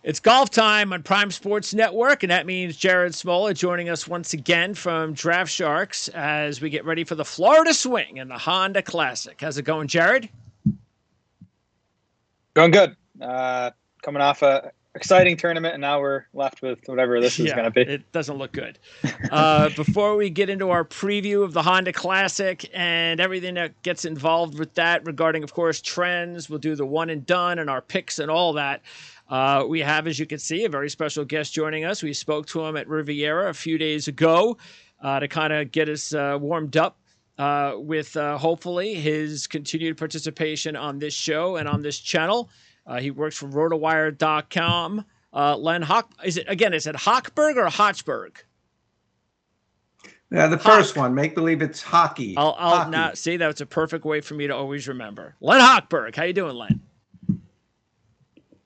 It's golf time on Prime Sports Network, and that means Jared Smola joining us once again from Draft Sharks as we get ready for the Florida Swing and the Honda Classic. How's it going, Jared? Going good. Coming off a exciting tournament, and now we're left with whatever this is going to be. It doesn't look good. Before we get into our preview of the Honda Classic and everything that gets involved with that regarding, of course, trends, we'll do the one and done and our picks and all that. We have, as you can see, a very special guest joining us. We spoke to him at Riviera a few days ago to kind of get us warmed up with hopefully his continued participation on this show and on this channel. He works for Rotowire.com. Len is it Hochberg or Hochberg? Yeah, the first one. Make believe it's hockey. I'll not see. That's a perfect way for me to always remember. Len Hochberg. How you doing, Len?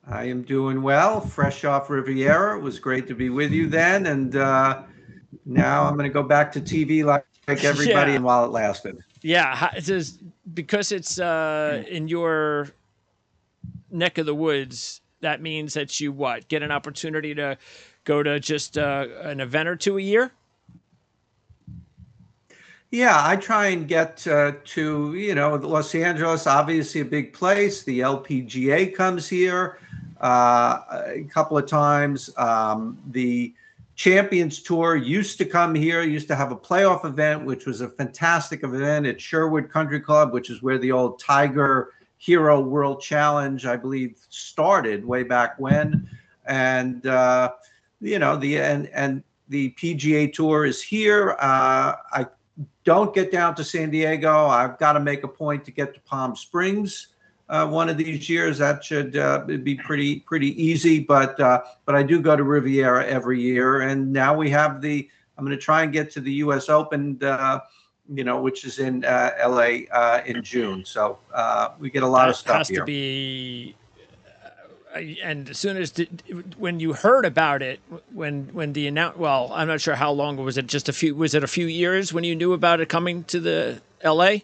I am doing well. Fresh off Riviera. It was great to be with you then, and now I'm going to go back to TV like everybody, and while it lasted. Yeah, it is because it's in your neck of the woods. That means that you get an opportunity to go to just an event or two a year. Yeah, I try and get to Los Angeles, obviously a big place. The LPGA comes here a couple of times. The Champions Tour used to come here, used to have a playoff event, which was a fantastic event at Sherwood Country Club, which is where the old Tiger Hero World Challenge, I believe, started way back when. And, the PGA Tour is here. I don't get down to San Diego. I've got to make a point to get to Palm Springs one of these years. That should be pretty easy. But I do go to Riviera every year. And now we have I'm going to try and get to the U.S. Open, which is in L.A. In June. So we get a lot of stuff here. Has to be. And as soon as when you heard about it, when the I'm not sure how long was it. Was it a few years when you knew about it coming to the L.A.?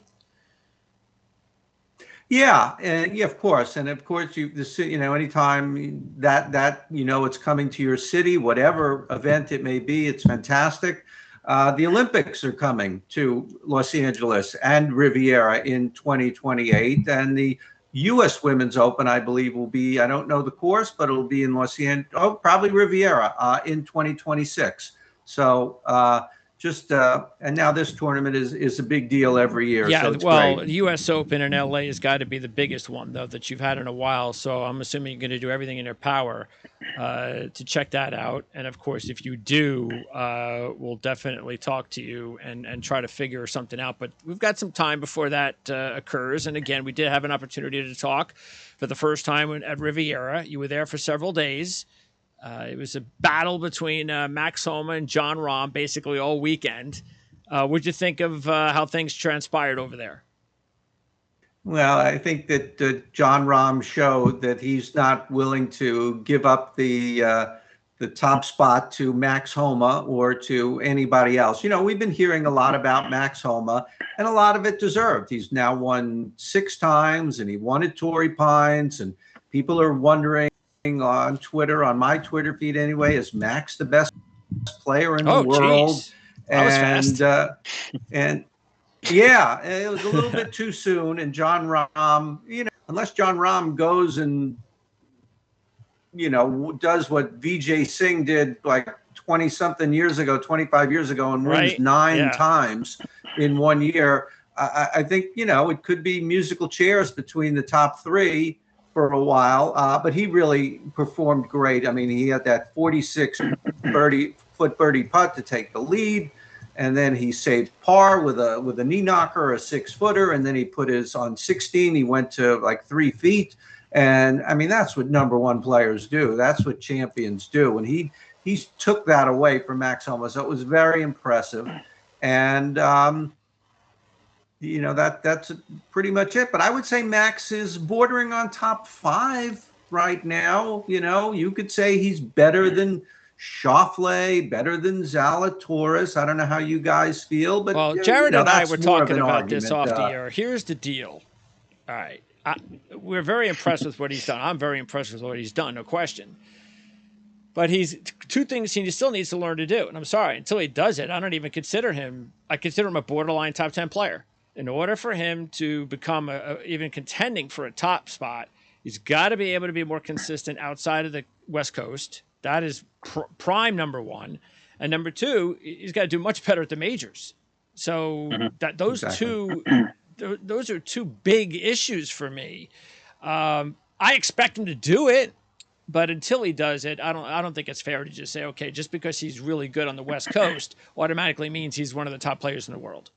Yeah, of course, and of course, anytime that it's coming to your city, whatever event it may be, it's fantastic. The Olympics are coming to Los Angeles and Riviera in 2028, and the U.S. Women's Open, I believe, will be, I don't know the course, but it'll be in Los Angeles, probably Riviera in 2026. So and now this tournament is a big deal every year. Yeah, so it's great. The U.S. Open in L.A. has got to be the biggest one, though, that you've had in a while. So I'm assuming you're going to do everything in your power to check that out. And, of course, if you do, we'll definitely talk to you and try to figure something out. But we've got some time before that occurs. And, again, we did have an opportunity to talk for the first time at Riviera. You were there for several days. It was a battle between Max Homa and Jon Rahm basically all weekend. What'd you think of how things transpired over there? Well, I think that Jon Rahm showed that he's not willing to give up the top spot to Max Homa or to anybody else. We've been hearing a lot about Max Homa, and a lot of it deserved. He's now won 6 times, and he won at Torrey Pines, and people are wondering on Twitter, on my Twitter feed anyway, is Max the best player in the world? Geez. That was fast. And yeah, it was a little bit too soon. And Jon Rahm, unless Jon Rahm goes and does what Vijay Singh did like 20-something years ago, 25 years ago, and wins 9 times in 1 year, I think it could be musical chairs between the top 3 for a while, but he really performed great. I mean, he had that 46-foot birdie putt to take the lead, and then he saved par with a knee knocker, a 6-footer, and then he put his on 16. He went to like 3 feet, and I mean that's what number 1 players do. That's what champions do, and he took that away from Max Homa. So it was very impressive, and that's pretty much it. But I would say Max is bordering on top 5 right now. You could say he's better than Schauffele, better than Zalatoris. I don't know how you guys feel, but Jared and I were talking about this off the air. Here's the deal. All right, we're very impressed with what he's done. I'm very impressed with what he's done, no question. But he's two things he still needs to learn to do. And I'm sorry, until he does it, I don't even consider him. I consider him a borderline top 10 player. In order for him to become even contending for a top spot, he's got to be able to be more consistent outside of the West Coast. That is prime number one. And number two, he's got to do much better at the majors. So that those are two big issues for me. I expect him to do it. But until he does it, I don't think it's fair to just say, okay, just because he's really good on the West Coast automatically means he's one of the top players in the world.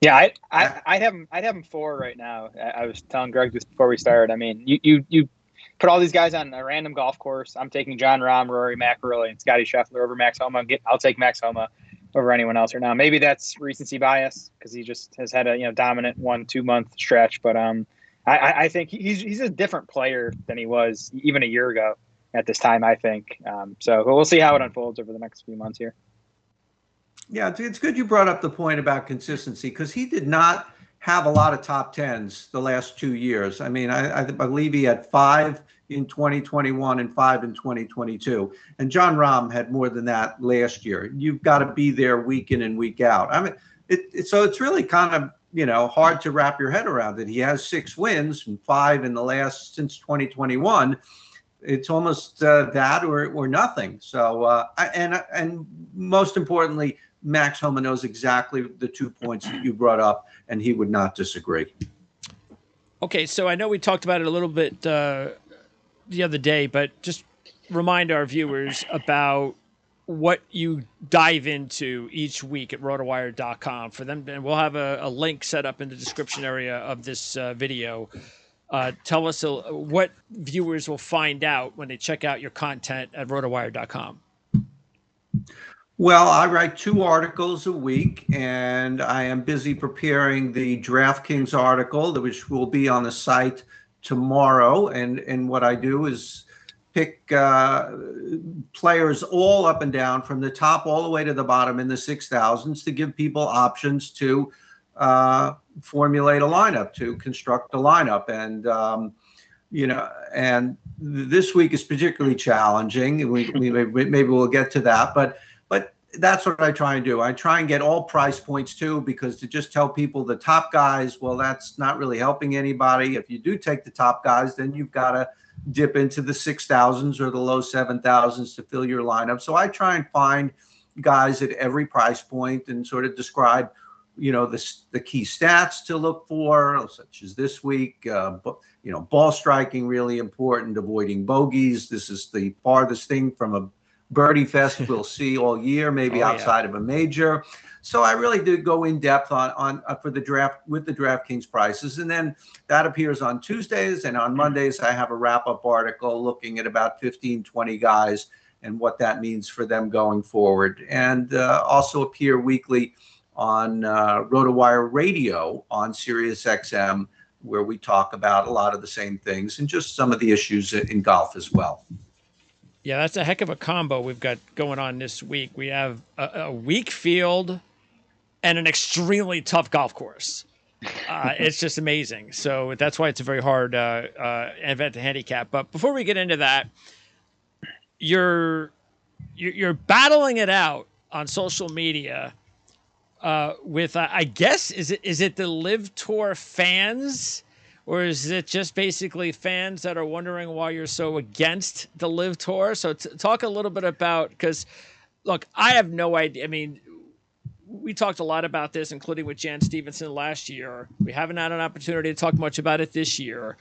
Yeah, I'd have him 4 right now. I was telling Greg this before we started. I mean, you put all these guys on a random golf course. I'm taking John Rahm, Rory McIlroy, and Scotty Scheffler over Max Homa. I'll take Max Homa over anyone else right now. Maybe that's recency bias because he just has had a dominant 1-2 month stretch, but I think he's a different player than he was even a year ago at this time, I think. So we'll see how it unfolds over the next few months here. Yeah, it's good you brought up the point about consistency because he did not have a lot of top 10s the last 2 years. I mean, I believe he had 5 in 2021 and 5 in 2022. And John Rahm had more than that last year. You've got to be there week in and week out. I mean, so it's really kind of, hard to wrap your head around that. He has 6 wins and 5 in the last since 2021. It's almost that or nothing. So and most importantly, Max Homa knows exactly the 2 points that you brought up, and he would not disagree. Okay, so I know we talked about it a little bit the other day, but just remind our viewers about what you dive into each week at rotowire.com for them. And we'll have a link set up in the description area of this video. Tell us what viewers will find out when they check out your content at rotowire.com. Well, I write 2 articles a week, and I am busy preparing the DraftKings article, which will be on the site tomorrow. And what I do is pick players all up and down from the top all the way to the bottom in the 6,000s to give people options to formulate a lineup, to construct a lineup. And, and this week is particularly challenging. Maybe we'll get to that, but that's what I try and do. I try and get all price points too, because to just tell people the top guys, well, that's not really helping anybody. If you do take the top guys, then you've got to dip into the 6,000s or the low 7,000s to fill your lineup. So I try and find guys at every price point and sort of describe, the key stats to look for, such as this week, ball striking, really important, avoiding bogeys. This is the farthest thing from a birdie fest we'll see all year, maybe outside of a major. So I really did go in depth on for the draft with the DraftKings prices, and then that appears on Tuesdays, and on Mondays I have a wrap-up article looking at about 15, 20 guys and what that means for them going forward, and also appear weekly on Rotowire Radio on Sirius XM, where we talk about a lot of the same things and just some of the issues in golf as well. Yeah, that's a heck of a combo we've got going on this week. We have a weak field and an extremely tough golf course. It's just amazing. So that's why it's a very hard event to handicap. But before we get into that, you're battling it out on social media with I guess is it the Live Tour fans? Or is it just basically fans that are wondering why you're so against the Live Tour? So talk a little bit about, because, look, I have no idea. I mean, we talked a lot about this, including with Jan Stevenson last year. We haven't had an opportunity to talk much about it this year.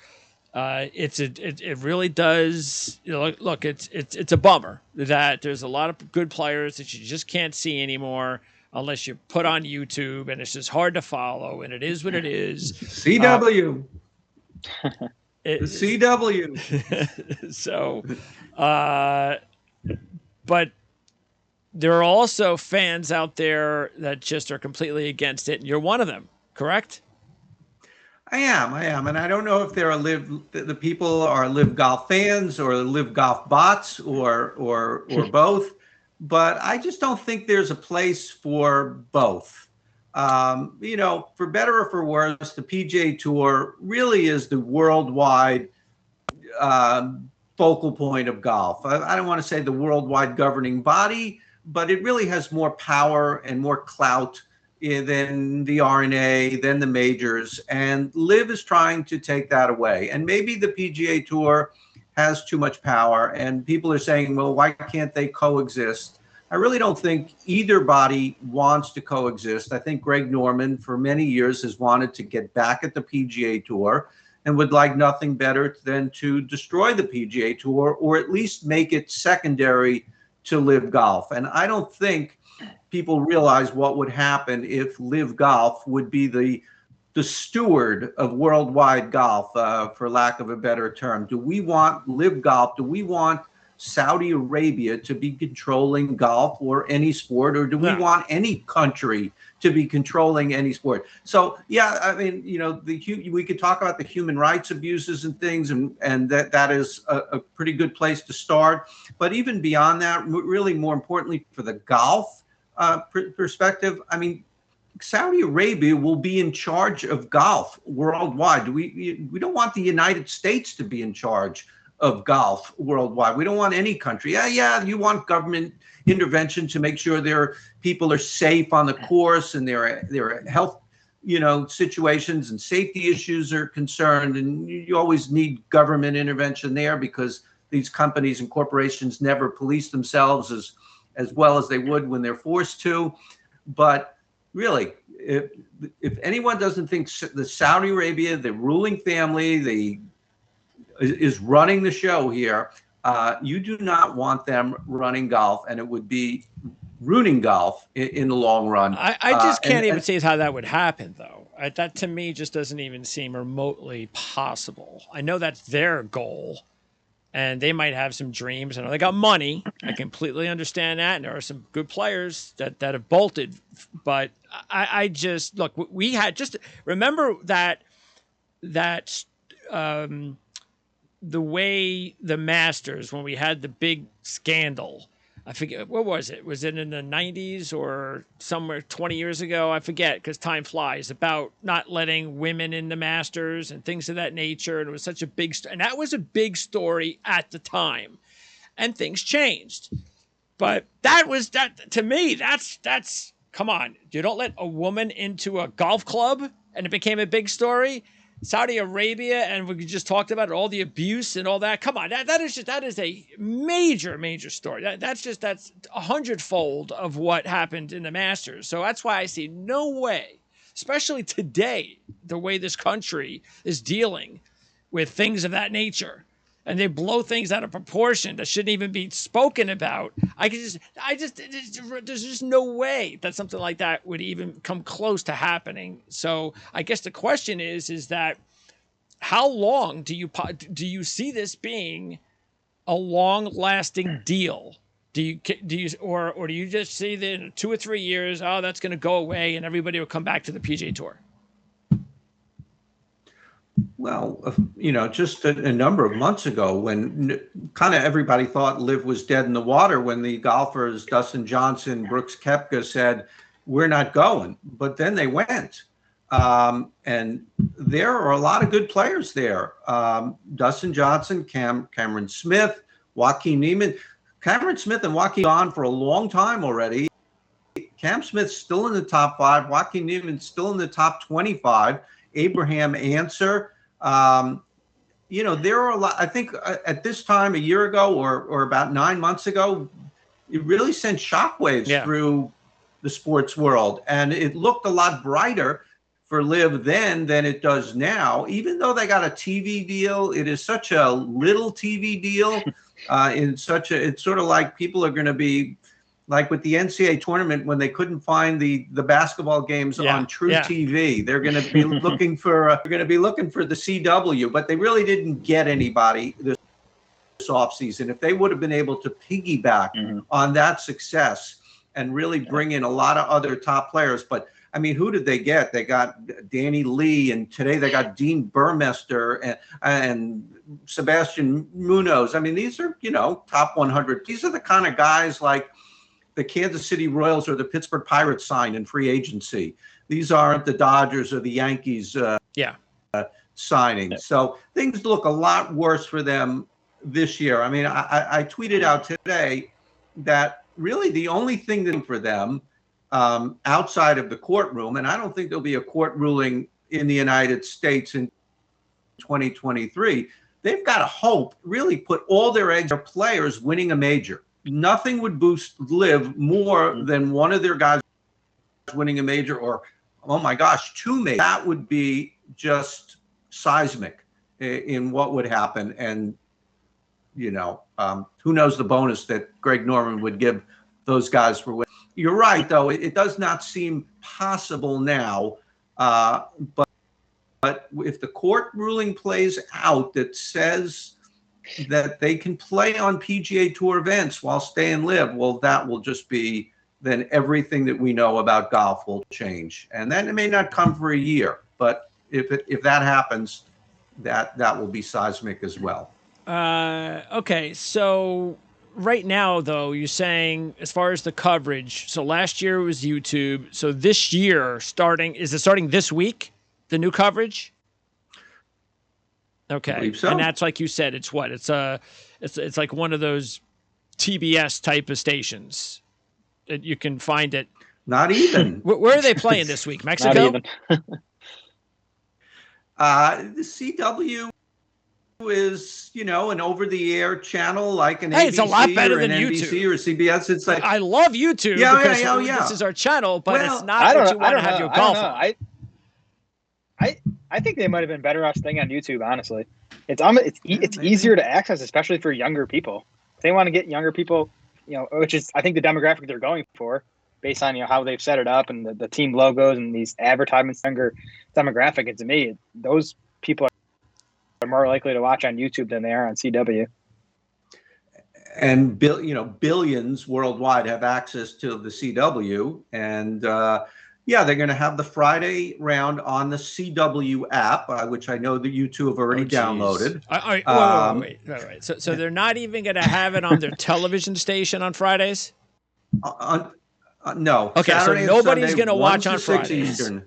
It really does. Look, it's a bummer that there's a lot of good players that you just can't see anymore unless you put on YouTube, and it's just hard to follow, and it is what it is. CW. The CW. So, but there are also fans out there that just are completely against it, and you're one of them, correct? I am, and I don't know if there are the people are Live Golf fans or Live Golf bots or both, but I just don't think there's a place for both. For better or for worse, the PGA Tour really is the worldwide focal point of golf. I don't want to say the worldwide governing body, but it really has more power and more clout than the R&A, than the majors. And LIV is trying to take that away. And maybe the PGA Tour has too much power. And people are saying, well, why can't they coexist? I really don't think either body wants to coexist. I think Greg Norman, for many years, has wanted to get back at the PGA Tour and would like nothing better than to destroy the PGA Tour, or at least make it secondary to LIV Golf. And I don't think people realize what would happen if LIV Golf would be the steward of worldwide golf, for lack of a better term. Do we want LIV Golf? Do we want Saudi Arabia to be controlling golf or any sport, or do we want any country to be controlling any sport? So, yeah, I mean, you know, we could talk about the human rights abuses and things, and that is a pretty good place to start. But even beyond that, really more importantly for the golf perspective, I mean, Saudi Arabia will be in charge of golf worldwide. We don't want the United States to be in charge of golf worldwide. We don't want any country. Yeah, you want government intervention to make sure their people are safe on the course and their health, you know, situations and safety issues are concerned. And you always need government intervention there, because these companies and corporations never police themselves as well as they would when they're forced to. But really, if anyone doesn't think the Saudi Arabia, the ruling family, is running the show here, you do not want them running golf, and it would be ruining golf in the long run. I just can't even see how that would happen, though. That to me just doesn't even seem remotely possible. I know that's their goal, and they might have some dreams. I know they got money. I completely understand that, and there are some good players that have bolted. But I just look. We had just remember that the way the Masters, when we had the big scandal, I forget, what was it? Was it in the 90s or somewhere 20 years ago? I forget, because time flies, about not letting women in the Masters and things of that nature. And it was such a and that was a big story at the time. And things changed. But that to me, that's come on. You don't let a woman into a golf club and it became a big story. Saudi Arabia, and we just talked about it, all the abuse and all that. Come on, that is a major story. That's 100-fold of what happened in the Masters. So that's why I see no way, especially today, the way this country is dealing with things of that nature, and they blow things out of proportion that shouldn't even be spoken about. There's just no way that something like that would even come close to happening. So I guess the question is that how long do you see this being a long-lasting deal? Do you or do you just see that in 2 or 3 years, that's going to go away and everybody will come back to the PGA Tour? Well, you know, just a number of months ago, when kind of everybody thought LIV was dead in the water, when the golfers Dustin Johnson, Brooks Koepka said, we're not going, but then they went. And there are a lot of good players there. Dustin Johnson, Cameron Smith, Joaquin Niemann. Cameron Smith and Joaquin gone for a long time already. Cam Smith's still in the top 5. Joaquin Niemann still in the top 25. Abraham Answer. You know, there are a lot. I think at this time a year ago or about 9 months ago, it really sent shockwaves through the sports world. And it looked a lot brighter for LIV then than it does now. Even though they got a TV deal, it is such a little TV deal. It's sort of like people are going to be like with the NCAA tournament when they couldn't find the basketball games on True TV. They're going to be looking for the CW, but they really didn't get anybody this offseason. If they would have been able to piggyback on that success and really bring in a lot of other top players, but I mean, who did they get? They got Danny Lee, and today they got Dean Burmester and Sebastian Munoz. I mean, these are, you know, top 100. These are the kind of guys like the Kansas City Royals or the Pittsburgh Pirates signed in free agency. These aren't the Dodgers or the Yankees signing. So things look a lot worse for them this year. I mean, I tweeted out today that really the only thing that for them outside of the courtroom, and I don't think there'll be a court ruling in the United States in 2023, they've got to hope, really put all their eggs on players winning a major. Nothing would boost LIV more than one of their guys winning a major, or, oh my gosh, 2 majors. That would be just seismic in what would happen. And, you know, who knows the bonus that Greg Norman would give those guys for winning. You're right, though. It does not seem possible now. But if the court ruling plays out that says that they can play on PGA Tour events while staying LIV, well, that will just be, then everything that we know about golf will change. And then it may not come for a year, but if that happens, that will be seismic as well. Okay, so right now, though, you're saying as far as the coverage, so last year was YouTube. So this year, is it starting this week, the new coverage? Okay. I believe so. And that's like you said, it's what? It's like one of those TBS type of stations that you can find it. Not even. Where are they playing this week? Mexico? Not even. The CW is, you know, an over-the-air channel like an hey, ABC it's a lot better or than an YouTube. NBC or CBS. It's like, I love YouTube because this is our channel, but well, it's not what you want to have your golf on. I think they might have been better off staying on YouTube. Honestly, it's easier to access, especially for younger people. If they want to get younger people, you know, which is I think the demographic they're going for, based on how they've set it up and the team logos and these advertisements, younger demographic. And to me, those people are more likely to watch on YouTube than they are on CW. And billions worldwide have access to the CW, and they're going to have the Friday round on the CW app, which I know that you two have already downloaded. Wait. So they're not even going to have it on their television station on Fridays? No. Okay, Saturday so nobody's going to watch on 6 Fridays. Eastern.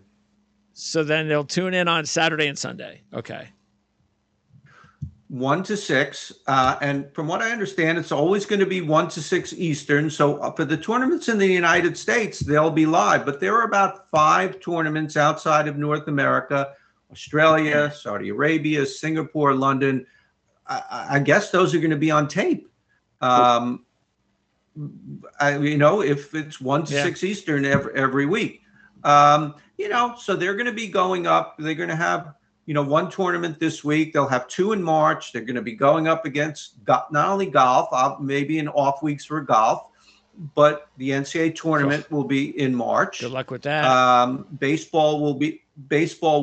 So then they'll tune in on Saturday and Sunday. Okay. 1 to 6, and from what I understand, it's always going to be 1 to 6 Eastern. So for the tournaments in the United States, they'll be live. But there are about 5 tournaments outside of North America: Australia, Saudi Arabia, Singapore, London. I guess those are going to be on tape. If it's 1 to 6 Eastern every week, so they're going to be going up. They're going to have, one tournament this week. They'll have 2 in March. They're going to be going up against not only golf, maybe in off weeks for golf, but the NCAA tournament will be in March. Good luck with that. Baseball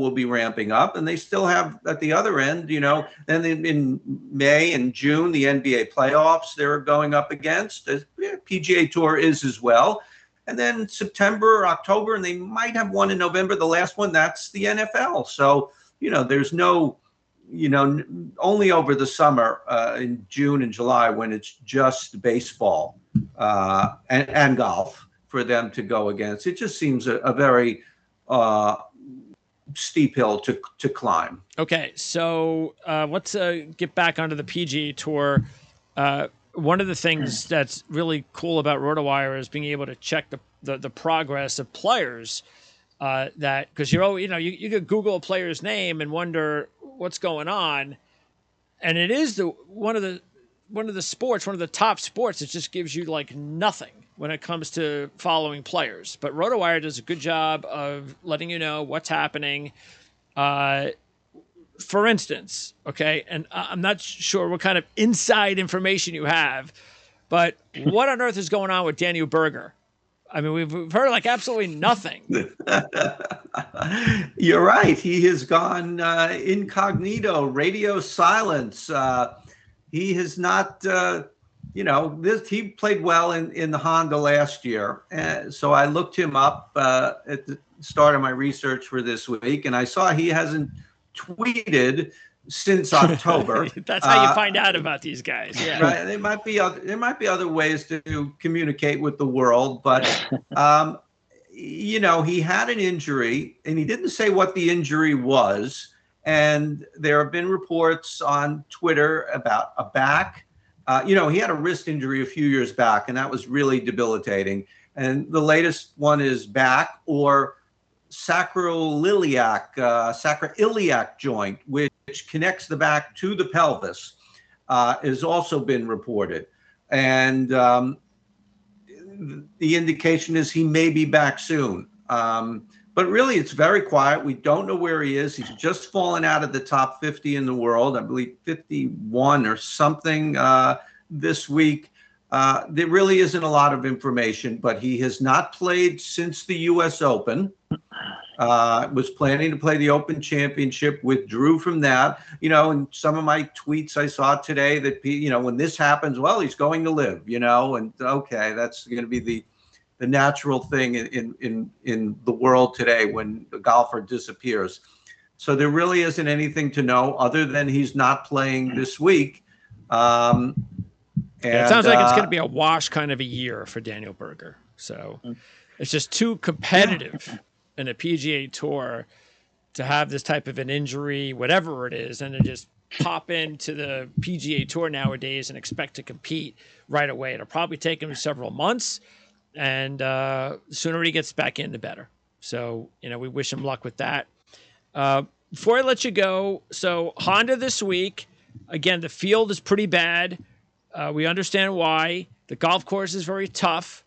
will be ramping up, and they still have at the other end, then in May and June, the NBA playoffs they're going up against. PGA Tour is as well. And then September, October, and they might have one in November. The last one, that's the NFL. So, there's no, only over the summer in June and July when it's just baseball and golf for them to go against. It just seems a very steep hill to climb. Okay, so let's get back onto the PGA Tour. One of the things that's really cool about Rotowire is being able to check the progress of players. That because you could Google a player's name and wonder what's going on, and it is one of the top sports that just gives you like nothing when it comes to following players. But Rotowire does a good job of letting you know what's happening. For instance, okay, and I'm not sure what kind of inside information you have, but what on earth is going on with Daniel Berger? I mean, we've heard like absolutely nothing. You're right. He has gone incognito, radio silence. He has not, he played well in the Honda last year. So I looked him up at the start of my research for this week, and I saw he hasn't tweeted since October. That's how you find out about these guys. Yeah. Right. There might be other ways to communicate with the world, but he had an injury, and he didn't say what the injury was. And there have been reports on Twitter about a back. He had a wrist injury a few years back, and that was really debilitating. And the latest one is back or sacroiliac joint, which connects the back to the pelvis, has also been reported. And the indication is he may be back soon. But really, it's very quiet. We don't know where he is. He's just fallen out of the top 50 in the world. I believe 51 or something this week. There really isn't a lot of information, but he has not played since the U.S. Open. Was planning to play the Open Championship, withdrew from that. In some of my tweets I saw today that, when this happens, well, he's going to live, and okay, that's going to be the natural thing in the world today when a golfer disappears. So there really isn't anything to know other than he's not playing this week. It sounds like it's going to be a wash kind of a year for Daniel Berger. So it's just too competitive in a PGA Tour to have this type of an injury, whatever it is, and to just pop into the PGA Tour nowadays and expect to compete right away. It'll probably take him several months. And the sooner he gets back in, the better. So, we wish him luck with that. Before I let you go, so Honda this week, again, the field is pretty bad. We understand why. The golf course is very tough.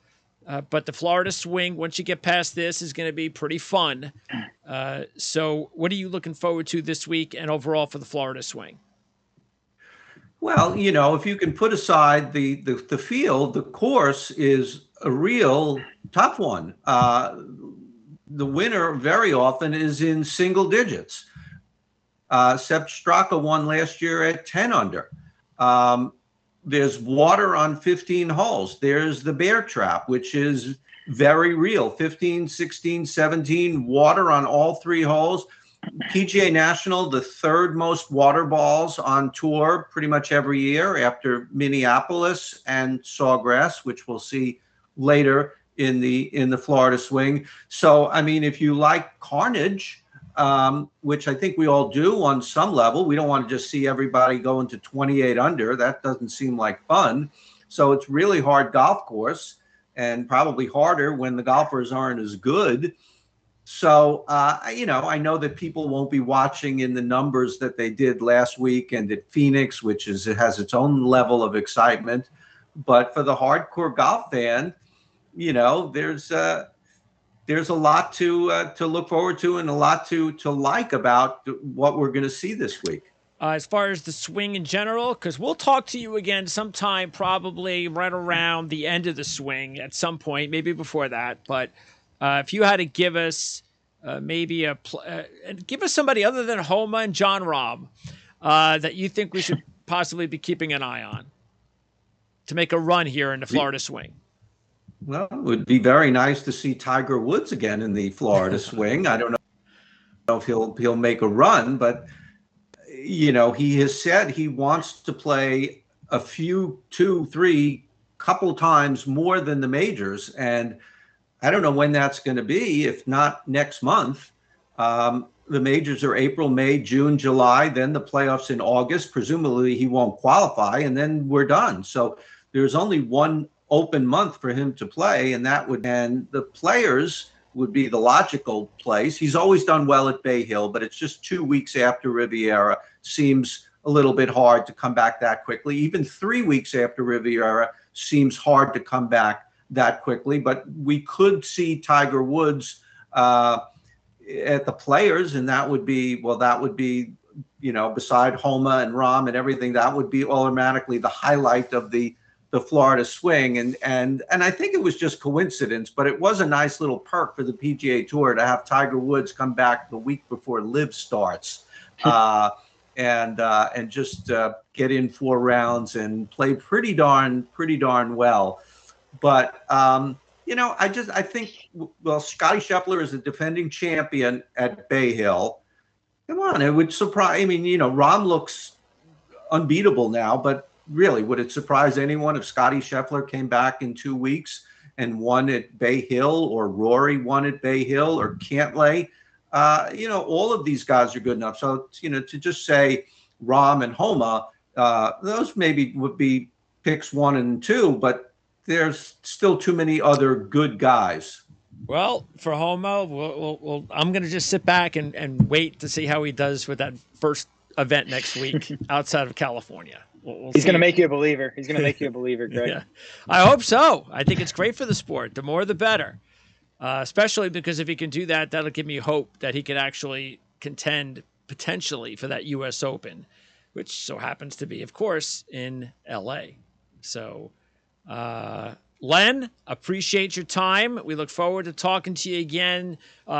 But the Florida swing, once you get past this, is going to be pretty fun. So what are you looking forward to this week and overall for the Florida swing? Well, if you can put aside the field, the course is a real tough one. The winner very often is in single digits. Sepp Straka won last year at 10 under. There's water on 15 holes. There's the bear trap, which is very real. 15, 16, 17, water on all 3 holes. PGA National, the 3rd most water balls on tour pretty much every year after Minneapolis and Sawgrass, which we'll see later in the Florida swing. So, if you like carnage, which I think we all do on some level, we don't want to just see everybody going to 28 under. That doesn't seem like fun. So it's really hard golf course, and probably harder when the golfers aren't as good. So, I know that people won't be watching in the numbers that they did last week and at Phoenix, it has its own level of excitement. But for the hardcore golf fan, there's a lot to look forward to and a lot to like about what we're going to see this week. As far as the swing in general, because we'll talk to you again sometime, probably right around the end of the swing at some point, maybe before that. But if you had to give us give us somebody other than Homa and Jon Rahm that you think we should possibly be keeping an eye on to make a run here in the Florida swing. Well, it would be very nice to see Tiger Woods again in the Florida swing. I don't know if he'll make a run, but he has said he wants to play a few, 2, 3, couple times more than the majors, and I don't know when that's going to be, if not next month. The majors are April, May, June, July, then the playoffs in August. Presumably he won't qualify, and then we're done. So there's only one open month for him to play, and the Players would be the logical place. He's always done well at Bay Hill, but it's just 2 weeks after Riviera. Seems a little bit hard to come back that quickly. Even 3 weeks after Riviera seems hard to come back that quickly, but we could see Tiger Woods at the Players, and that would be beside Homa and Rahm and everything, that would be automatically the highlight of the Florida swing. And I think it was just coincidence, but it was a nice little perk for the PGA Tour to have Tiger Woods come back the week before Live starts, and just get in 4 rounds and play pretty darn well. But I think Scottie Scheffler is the defending champion at Bay Hill. Come on, it would surprise. Rahm looks unbeatable now, but really, would it surprise anyone if Scottie Scheffler came back in 2 weeks and won at Bay Hill, or Rory won at Bay Hill, or Cantlay? All of these guys are good enough. So, to just say Rahm and Homa, those maybe would be picks 1 and 2, but there's still too many other good guys. Well, for Homa, I'm going to just sit back and wait to see how he does with that first event next week outside of California. He's going to make you a believer. He's going to make you a believer, Greg. Yeah, I hope so. I think it's great for the sport. The more, the better. Especially because if he can do that, that'll give me hope that he can actually contend potentially for that U.S. Open, which so happens to be, of course, in L.A. So, Len, appreciate your time. We look forward to talking to you again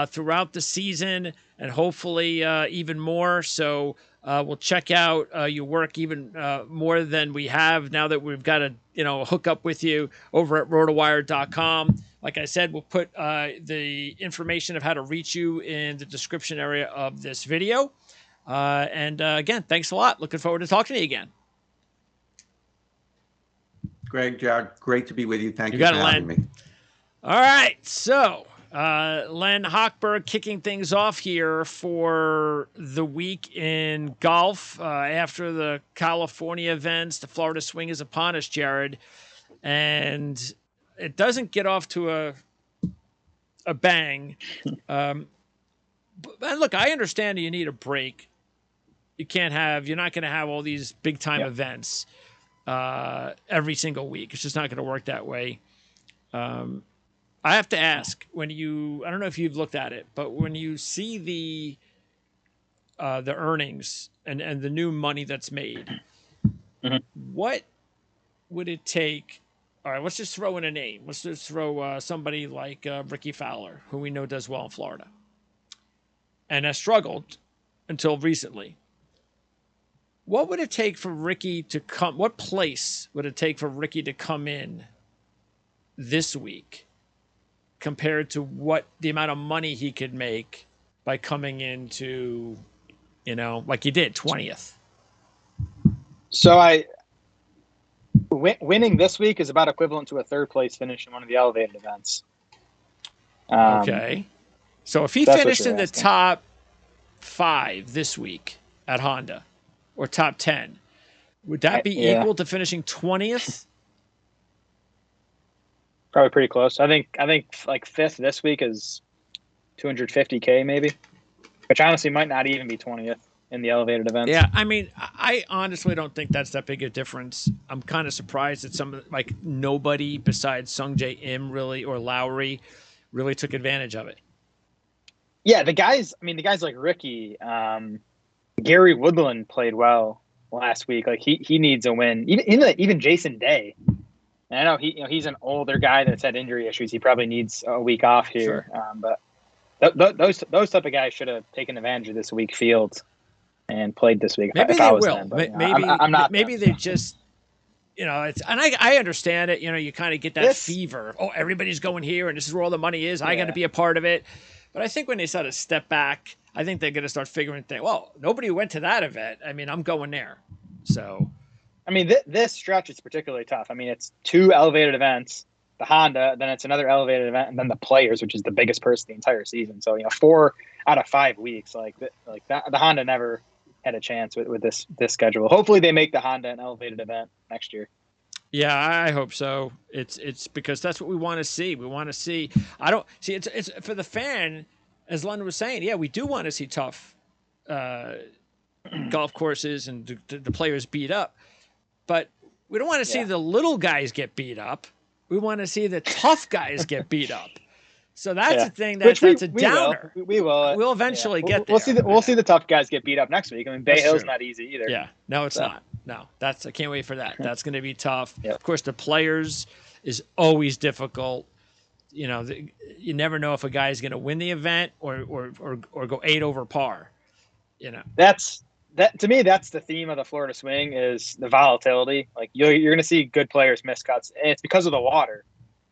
throughout the season and hopefully even more. So we'll check out your work even more than we have now that we've got a hook up with you over at rotowire.com. Like I said, we'll put the information of how to reach you in the description area of this video. And again, thanks a lot. Looking forward to talking to you again. Greg, Jared, great to be with you. Thank you for having me. All right. So, Len Hochberg kicking things off here for the week in golf after the California events. The Florida Swing is upon us, Jared. And it doesn't get off to a bang. And look, I understand you need a break. You're not going to have all these big time events every single week. It's just not going to work that way. I have to ask, I don't know if you've looked at it, but when you see the earnings and the new money that's made, what would it take? All right, let's just throw in a name. Let's just throw somebody like Ricky Fowler, who we know does well in Florida and has struggled until recently. What would it take for Ricky to come? What place would it take for Ricky to come in this week compared to what the amount of money he could make by coming into, like he did, 20th? So winning this week is about equivalent to a third place finish in one of the elevated events. Okay. So if he finished in the top 5 this week at Honda, or top 10, would that be equal to finishing 20th? Probably pretty close. I think like 5th this week is $250K maybe, which honestly might not even be 20th in the elevated events. Yeah, I mean, I honestly don't think that's that big a difference. I'm kind of surprised that nobody besides Sungjae Im really, or Lowry, really took advantage of it. Yeah, the guys like Ricky, Gary Woodland played well last week. Like he needs a win. Even Jason Day. And I know he's an older guy that's had injury issues. He probably needs a week off here. Sure. But those type of guys should have taken advantage of this week field and played this week. Maybe they will. I'm not. Maybe they just. It's, and I understand it. You kind of get that fever. Oh, everybody's going here, and this is where all the money is. I got to be a part of it. But I think when they sort of step back, I think they're going to start figuring things. Well, nobody went to that event. I mean, I'm going there. So, I mean, this stretch is particularly tough. I mean, it's 2 elevated events, the Honda, then it's another elevated event, and then the Players, which is the biggest purse of the entire season. So, 4 out of 5 weeks, like that, the Honda never had a chance with this schedule. Hopefully, they make the Honda an elevated event next year. Yeah, I hope so. It's because that's what we want to see. We want to see. I don't see it's for the fan, as Len was saying. Yeah, we do want to see tough golf courses and the players beat up, but we don't want to see the little guys get beat up. We want to see the tough guys get beat up. So that's the thing. That's a downer. We will. We'll eventually get there. We'll see the tough guys get beat up next week. I mean, Bay Hill's not easy either. Yeah. No, it's not. No, I can't wait for that. That's going to be tough. Yep. Of course, the Players is always difficult. You never know if a guy is going to win the event or go 8 over par. That's to me. That's the theme of the Florida Swing is the volatility. Like you're going to see good players miss cuts, and it's because of the water,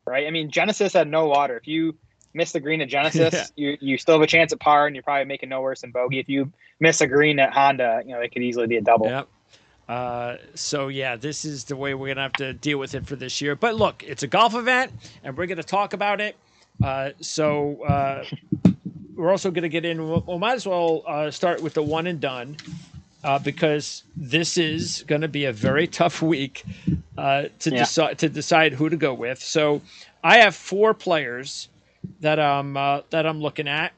right? I mean, Genesis had no water. If you miss the green at Genesis, you still have a chance at par, and you're probably making no worse than bogey. If you miss a green at Honda, it could easily be a double. Yep. So this is the way we're going to have to deal with it for this year. But look, it's a golf event and we're going to talk about it. So we're also going to get in. We'll might as well start with the one and done. Because this is going to be a very tough week to decide who to go with. So I have 4 players that I'm looking at,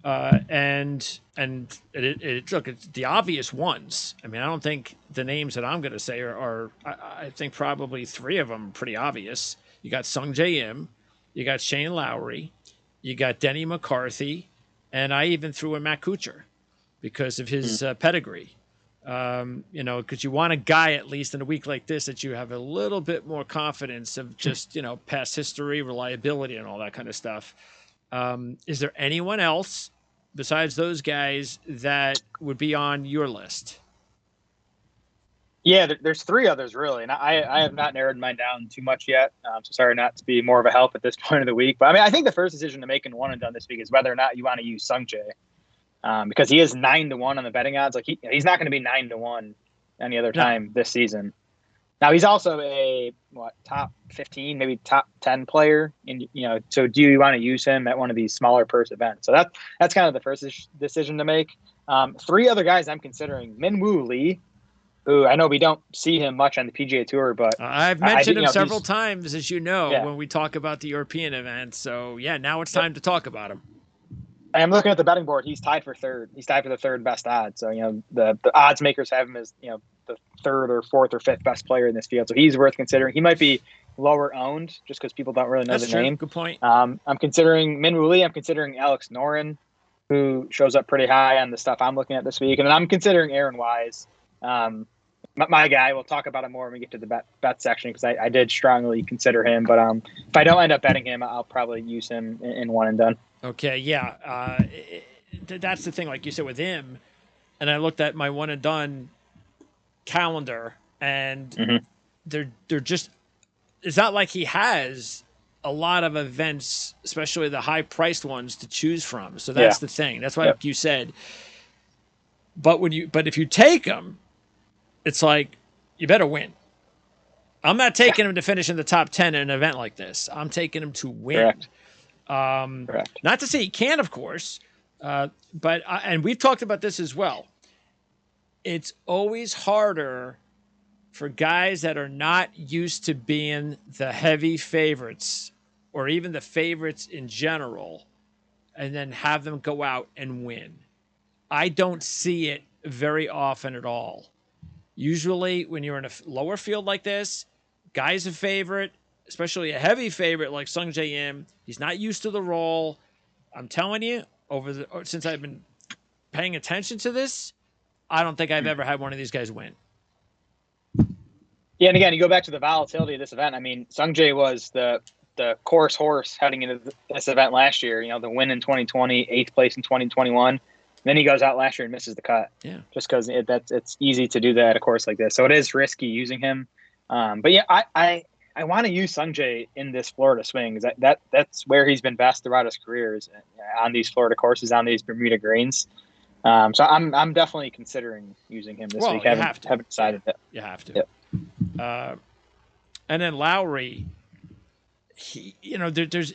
and look, it's the obvious ones. I mean, I don't think the names that I'm going to say are I think probably 3 of them are pretty obvious. You got Sung Jae Im, you got Shane Lowry, you got Denny McCarthy, and I even threw in Matt Kuchar, because of his pedigree. Because you want a guy, at least in a week like this, that you have a little bit more confidence of just, past history, reliability, and all that kind of stuff. Is there anyone else besides those guys that would be on your list? Yeah, there's 3 others, really. And I have not narrowed mine down too much yet. So sorry not to be more of a help at this point of the week. But I mean, I think the first decision to make in one and done this week is whether or not you want to use Sung Jae. Because he is 9-1 on the betting odds. Like he's not going to be 9-1 any other time this season. Now he's also a top 15, maybe top 10 player. So do you want to use him at one of these smaller purse events? So that's kind of the first decision to make. 3 other guys I'm considering: Min-Woo Lee, who I know we don't see him much on the PGA Tour, but I've mentioned him several times, as you know, when we talk about the European events. So now it's time to talk about him. I'm looking at the betting board. He's tied for 3rd. He's tied for the 3rd best odds. So, the odds makers have him as, the 3rd or 4th or 5th best player in this field. So he's worth considering. He might be lower owned just because people don't really know the name. Good point. I'm considering Min-Woo Lee. I'm considering Alex Noren, who shows up pretty high on the stuff I'm looking at this week. And then I'm considering Aaron Wise, my guy. We'll talk about it more when we get to the bet section, because I did strongly consider him. But if I don't end up betting him, I'll probably use him in one and done. Okay, yeah. That's the thing, like you said, with him. And I looked at my one and done calendar, and they're just, it's not like he has a lot of events, especially the high priced ones, to choose from. So that's the thing. That's why, like you said. But if you take him, it's like you better win. I'm not taking him to finish in the top 10 in an event like this. I'm taking him to win. Correct. Not to say he can, of course, but and we've talked about this as well. It's always harder for guys that are not used to being the heavy favorites, or even the favorites in general, and then have them go out and win. I don't see it very often at all. Usually when you're in a lower field like this, guy's a favorite, especially a heavy favorite like Sung Jae Im. He's not used to the role. I'm telling you, since I've been paying attention to this, I don't think I've ever had one of these guys win. Yeah, and again, you go back to the volatility of this event. I mean, Sung Jae was the course horse heading into this event last year. The win in 2020, 8th place in 2021. Then he goes out last year and misses the cut. Yeah, just because it's easy to do that at a course like this. So it is risky using him. But yeah, I want to use Sung Jae in this Florida swing. That's where he's been best throughout his career, is on these Florida courses, on these Bermuda greens. So I'm definitely considering using him this week. Haven't decided that. You have to. Yep. And then Lowry, there's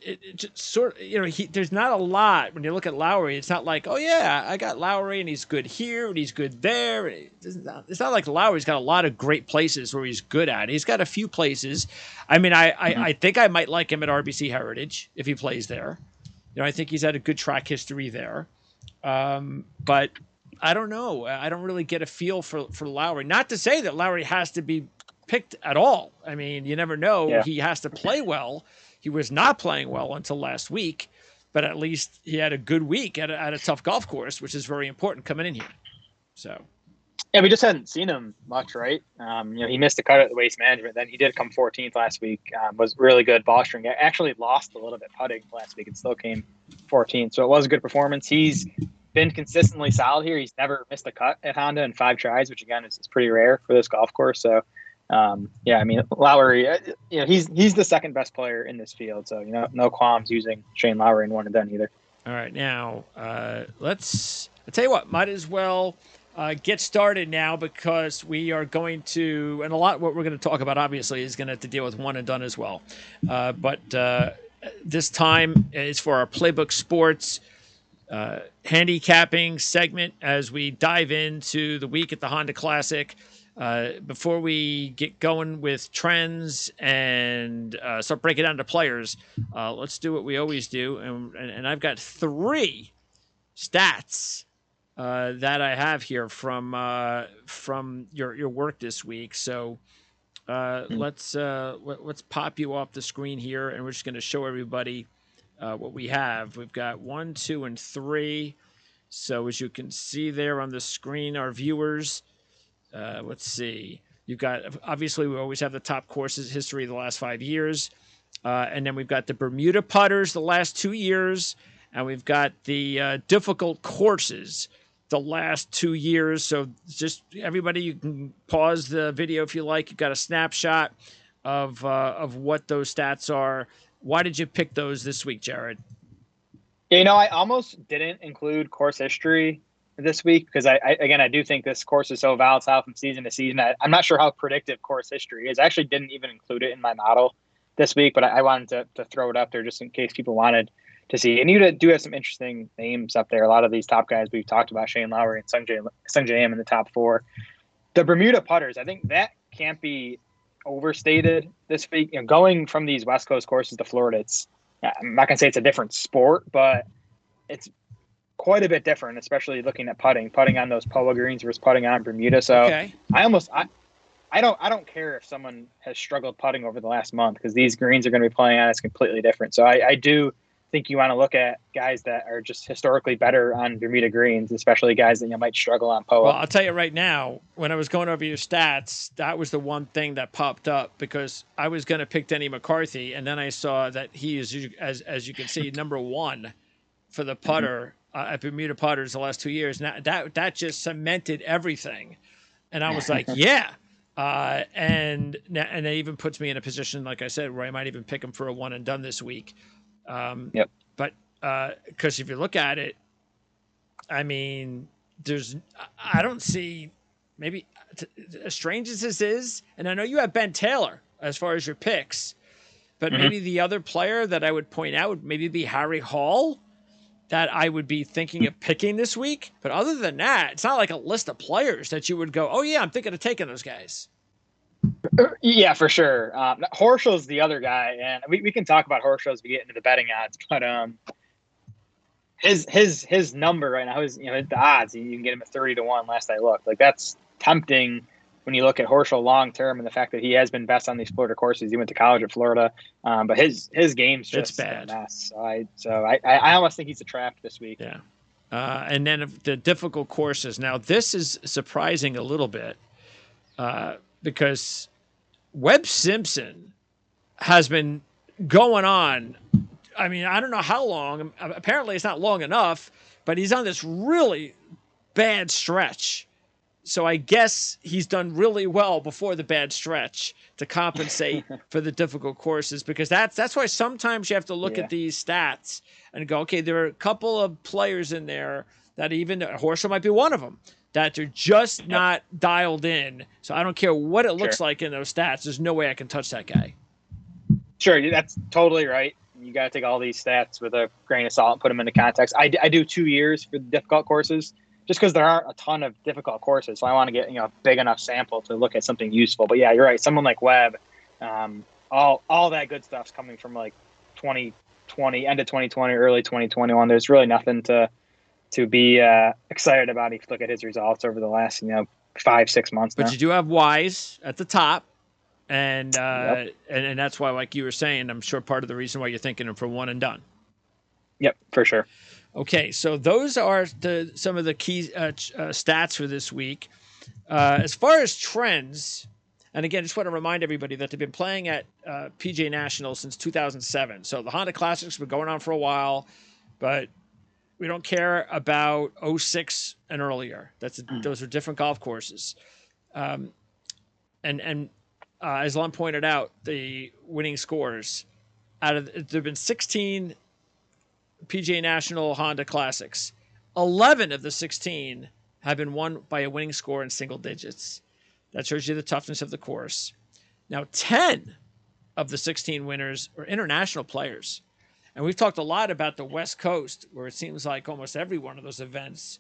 not a lot when you look at Lowry. It's not like, oh yeah, I got Lowry and he's good here and he's good there. It's not like Lowry's got a lot of great places where he's good at. He's got a few places. I mean, I think I might like him at RBC Heritage if he plays there. I think he's had a good track history there. But I don't know. I don't really get a feel for Lowry. Not to say that Lowry has to be picked at all. I mean, you never know. Yeah. He has to play well. He was not playing well until last week, but at least he had a good week at a tough golf course, which is very important coming in here. So, yeah, we just hadn't seen him much, right? He missed a cut at the Waste Management. Then he did come 14th last week. Was really good ball string. Actually lost a little bit putting last week and still came 14th. So it was a good performance. He's been consistently solid here. He's never missed a cut at Honda in 5 tries, which again is pretty rare for this golf course. So, I mean, Lowry, he's the second best player in this field. So, no qualms using Shane Lowry in one and done either. All right. Now, I'll tell you what, might as well get started now, because we are going to, and a lot what we're going to talk about obviously is going to have to deal with one and done as well. But this time is for our Playbook Sports handicapping segment as we dive into the week at the Honda Classic. Before we get going with trends and start breaking down to players, let's do what we always do. And I've got 3 stats that I have here from your work this week. So let's pop you off the screen here, and we're just going to show everybody what we have. We've got 1, 2, and 3. So as you can see there on the screen, our viewers, let's see. You've got, obviously, we always have the top courses history of the last 5 years. And then we've got the Bermuda putters the last 2 years. And we've got the difficult courses the last 2 years. So just everybody, you can pause the video if you like. You've got a snapshot of what those stats are. Why did you pick those this week, Jared? I almost didn't include course history this week because I do think this course is so volatile from season to season. I'm not sure how predictive course history is. I actually didn't even include it in my model this week, but I wanted to throw it up there just in case people wanted to see. And you do have some interesting names up there. A lot of these top guys we've talked about, Shane Lowry and Sung Jae Im in the top 4. The Bermuda putters, I think that can't be overstated this week. Going from these West Coast courses to Florida, I'm not going to say it's a different sport, but it's quite a bit different, especially looking at putting on those POA greens versus putting on Bermuda. So okay. I don't care if someone has struggled putting over the last month because these greens are going to be playing on. It's completely different. So I do think you want to look at guys that are just historically better on Bermuda greens, especially guys that might struggle on POA. Well, I'll tell you right now, when I was going over your stats, that was the one thing that popped up because I was going to pick Denny McCarthy, and then I saw that he is, as you can see, number 1 for the putter at Bermuda putters the last 2 years. Now that just cemented everything, and I was like, yeah. And it even puts me in a position, like I said, where I might even pick him for a one and done this week. Yep. But because if you look at it, I mean, I don't see, maybe as strange as this is, and I know you have Ben Taylor as far as your picks, but maybe the other player that I would point out would maybe be Harry Hall that I would be thinking of picking this week. But other than that, it's not like a list of players that you would go, oh yeah, I'm thinking of taking those guys. Yeah, for sure. Horschel's the other guy, and we can talk about Horschel as we get into the betting odds. But his number right now is the odds you can get him at 30-1. Last I looked, like that's tempting when you look at Horschel long term and the fact that he has been best on these Florida courses. He went to college at Florida, but his game's just bad. A mess. So I almost think he's a trap this week. Yeah, and then the difficult courses. Now this is surprising a little bit because Webb Simpson has been going on. I mean, I don't know how long. Apparently, it's not long enough, but he's on this really bad stretch. So I guess he's done really well before the bad stretch to compensate for the difficult courses, because that's why sometimes you have to look at these stats and go, okay, there are a couple of players in there that even Horschel might be one of them, that they're just not dialed in. So I don't care what it looks like in those stats. There's no way I can touch that guy. Sure, that's totally right. You got to take all these stats with a grain of salt and put them into context. I do 2 years for the difficult courses just because there aren't a ton of difficult courses. So I want to get a big enough sample to look at something useful. But yeah, you're right. Someone like Webb, all that good stuff's coming from like 2020, end of 2020, early 2021. There's really nothing to be excited about if you look at his results over the last 5-6 months. But you do have Wise at the top. And that's why, like you were saying, I'm sure part of the reason why you're thinking him for one and done. Yep, for sure. Okay, so those are some of the key stats for this week. As far as trends, and again, just want to remind everybody that they've been playing at PGA National since 2007. So the Honda Classics have been going on for a while, but we don't care about 06 and earlier. Those are different golf courses. As Lon pointed out, the winning scores there have been 16 PGA National Honda Classics. 11 of the 16 have been won by a winning score in single digits. That shows you the toughness of the course. Now, 10 of the 16 winners are international players, And we've talked a lot about the West Coast, where it seems like almost every one of those events,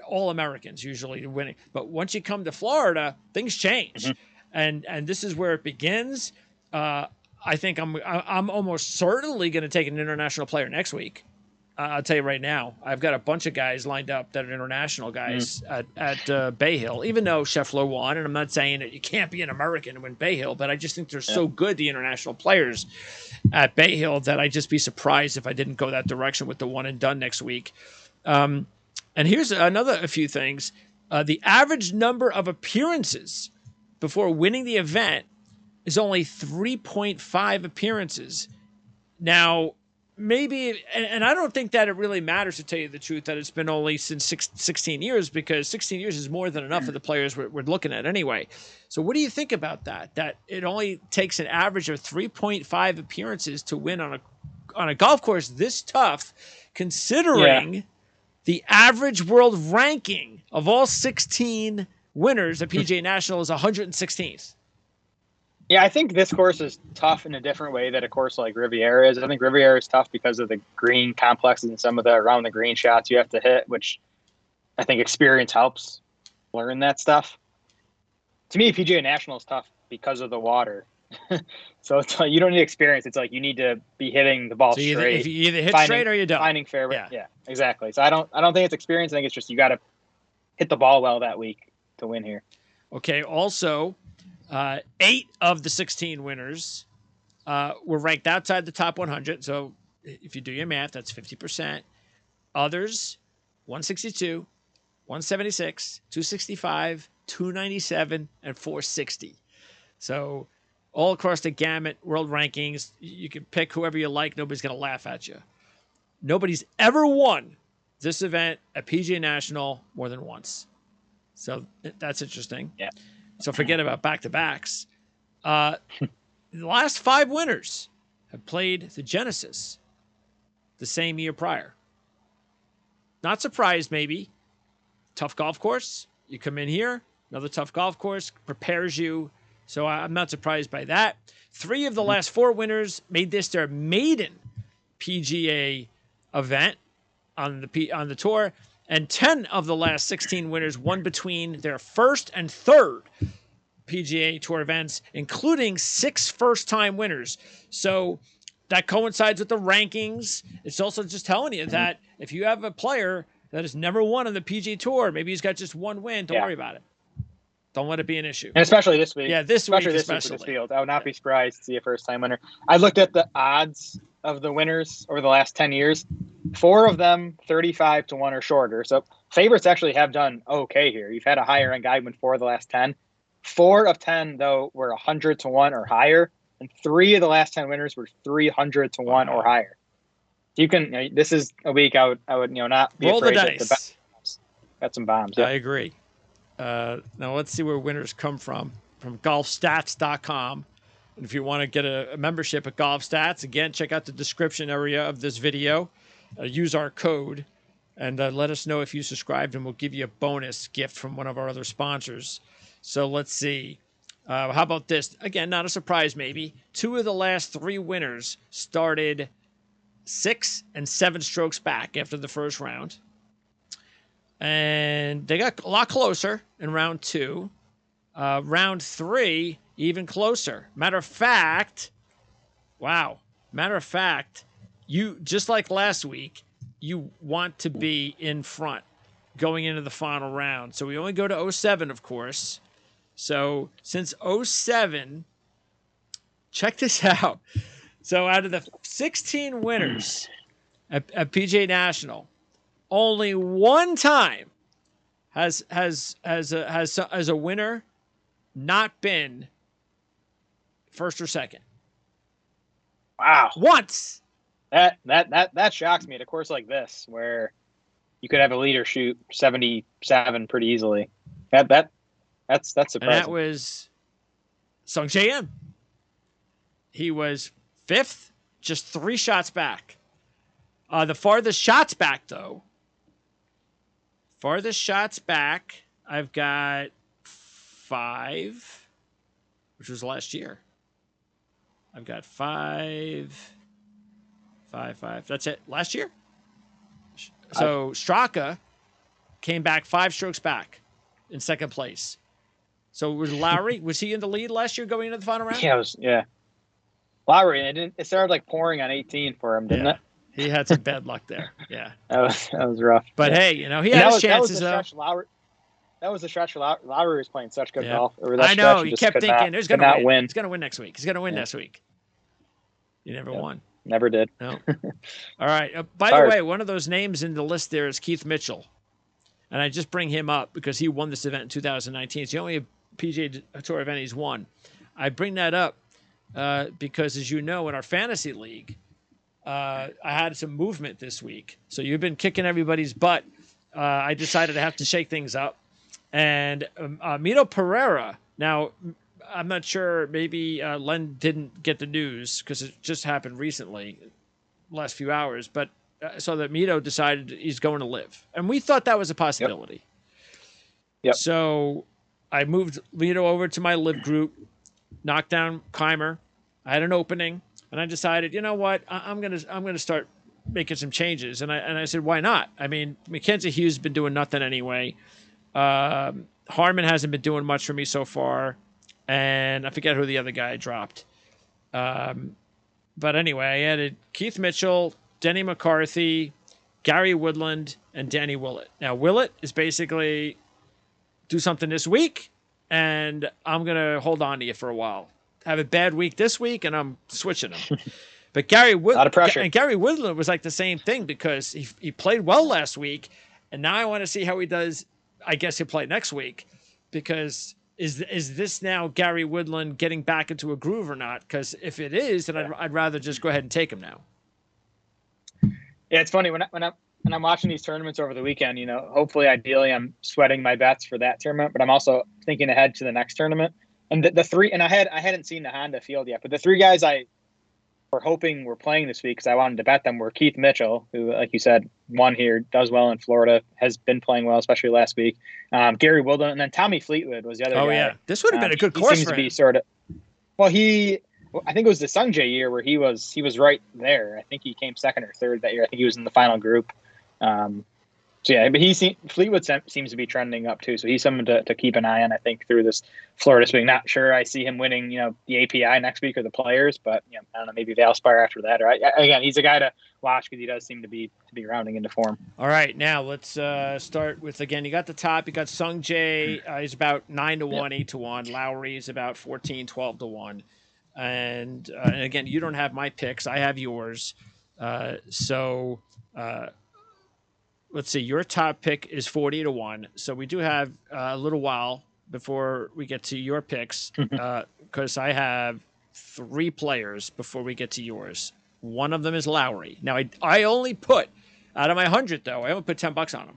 all Americans usually are winning. But once you come to Florida, things change, and this is where it begins. I think I'm almost certainly going to take an international player next week. I'll tell you right now, I've got a bunch of guys lined up that are international guys at Bay Hill, even though Scheffler won. And I'm not saying that you can't be an American and win Bay Hill, but I just think they're so good, the international players at Bay Hill, that I'd just be surprised if I didn't go that direction with the one and done next week. And here's a few things. The average number of appearances before winning the event is only 3.5 appearances. Now, maybe, and I don't think that it really matters, to tell you the truth, that it's been only since 16 years, because 16 years is more than enough for the players we're looking at anyway. So what do you think about that? That it only takes an average of 3.5 appearances to win on a golf course this tough, considering the average world ranking of all 16 winners at PGA National is 116th. Yeah, I think this course is tough in a different way that a course like Riviera is. I think Riviera is tough because of the green complexes and some of the around the green shots you have to hit, which I think experience helps learn that stuff. To me, PGA National is tough because of the water. So it's like, you don't need experience. It's like you need to be hitting the ball straight. If you either hit straight or you don't. Finding fairway. Yeah, exactly. So I don't think it's experience. I think it's just you got to hit the ball well that week to win here. Okay. Also, 8 of the 16 winners were ranked outside the top 100. So if you do your math, that's 50%. Others, 162, 176, 265, 297, and 460. So all across the gamut, world rankings, you can pick whoever you like. Nobody's going to laugh at you. Nobody's ever won this event at PGA National more than once. So that's interesting. Yeah. So forget about back-to-backs. The last 5 winners have played the Genesis the same year prior. Not surprised, maybe. Tough golf course. You come in here, another tough golf course, prepares you. So I'm not surprised by that. 3 of the last 4 winners made this their maiden PGA event on the tour. And 10 of the last 16 winners won between their first and third PGA Tour events, including 6 first-time winners. So that coincides with the rankings. It's also just telling you that if you have a player that has never won on the PGA Tour, maybe he's got just 1 win, don't worry about it. Don't let it be an issue. And especially this week. Yeah, especially this week with this field. I would not be surprised to see a first-time winner. I looked at the odds of the winners over the last 10 years. 4 of them 35 to 1 or shorter. So favorites actually have done okay here. You've had a higher end guy win 4 of the last 10. 4 of 10 though were 100 to 1 or higher, and 3 of the last 10 winners were 300 to 1 or higher. You can. This is a week I would not be roll afraid the dice. Got some bombs. Yeah. I agree. Now let's see where winners come from golfstats.com. And if you want to get a membership at Golf Stats, again, check out the description area of this video. Use our code and let us know if you subscribed, and we'll give you a bonus gift from one of our other sponsors. So let's see. How about this? Again, not a surprise maybe. 2 of the last 3 winners started 6 and 7 strokes back after the first round. And they got a lot closer in round 2. Round 3, even closer. Matter of fact, you, just like last week, you want to be in front going into the final round. So we only go to 07, of course. So since 07, check this out. So out of the 16 winners at PGA National, only 1 time has a winner not been first or second. Wow. Once. That shocks me at a course like this, where you could have a leader shoot 77 pretty easily. That's surprising. And that was Sung J M. He was 5th, just 3 shots back. The farthest shots back, though. I've got 5, which was last year. I've got 5, 5. That's it. Last year. So Straka came back 5 strokes back in second place. So was Lowry, was he in the lead last year going into the final round? Yeah. Lowry, it started like pouring on 18 for him, didn't it? He had some bad luck there. Yeah. That was rough. But hey, he had his chances though. That was the stretch. Lowry was playing such good golf over I that know. stretch. You kept thinking, "He's going to win. He's going to win next week. He's going to win this week." You never won. Never did. No. All right. By the way, one of those names in the list there is Keith Mitchell, and I just bring him up because he won this event in 2019. It's the only PGA Tour event he's won. I bring that up because, as you know, in our fantasy league, I had some movement this week. So you've been kicking everybody's butt. I decided to have to shake things up. And Mito Pereira, now, I'm not sure, maybe Len didn't get the news because it just happened recently, last few hours, but so that Mito decided he's going to live. And we thought that was a possibility. Yep. So I moved Mito over to my live group, knocked down Keimer. I had an opening, and I decided, you know what, I'm gonna start making some changes. And I said, why not? I mean, Mackenzie Hughes has been doing nothing anyway. Harmon hasn't been doing much for me so far. And I forget who the other guy dropped. But anyway, I added Keith Mitchell, Denny McCarthy, Gary Woodland, and Danny Willett. Now, Willett is basically do something this week, and I'm going to hold on to you for a while. Have a bad week this week, and I'm switching him. But Gary Woodland was like the same thing because he played well last week, and now I want to see how he does. I guess he'll play next week because is this now Gary Woodland getting back into a groove or not? Because if it is, then I'd rather just go ahead and take him now. Yeah, it's funny when I'm watching these tournaments over the weekend. You know, hopefully, ideally, I'm sweating my bets for that tournament, but I'm also thinking ahead to the next tournament. And the three, and I hadn't seen the Honda field yet, but the 3 guys I were hoping were playing this week because I wanted to bet them were Keith Mitchell, who, like you said, won here, does well in Florida, has been playing well, especially last week. Gary Woodland, and then Tommy Fleetwood was the other guy. Oh, yeah. This would have been a good course for him. I think it was the Sungjae year where he was right there. I think he came second or third that year. I think he was in the final group. But Fleetwood seems to be trending up too. So he's someone to keep an eye on, I think, through this Florida swing. Not sure I see him winning, the API next week or the Players, but I don't know, maybe Valspar after that. Or again, he's a guy to watch because he does seem to be rounding into form. All right, now let's start with, again, you got the top. You got Sungjae. He's about 9-1, 8-1. Lowry is about 14, 12-1. And again, you don't have my picks. I have yours. Let's see, your top pick is 40-1. So we do have a little while before we get to your picks because I have 3 players before we get to yours. One of them is Lowry. Now, I only put, out of my 100, though, I only put $10 on him.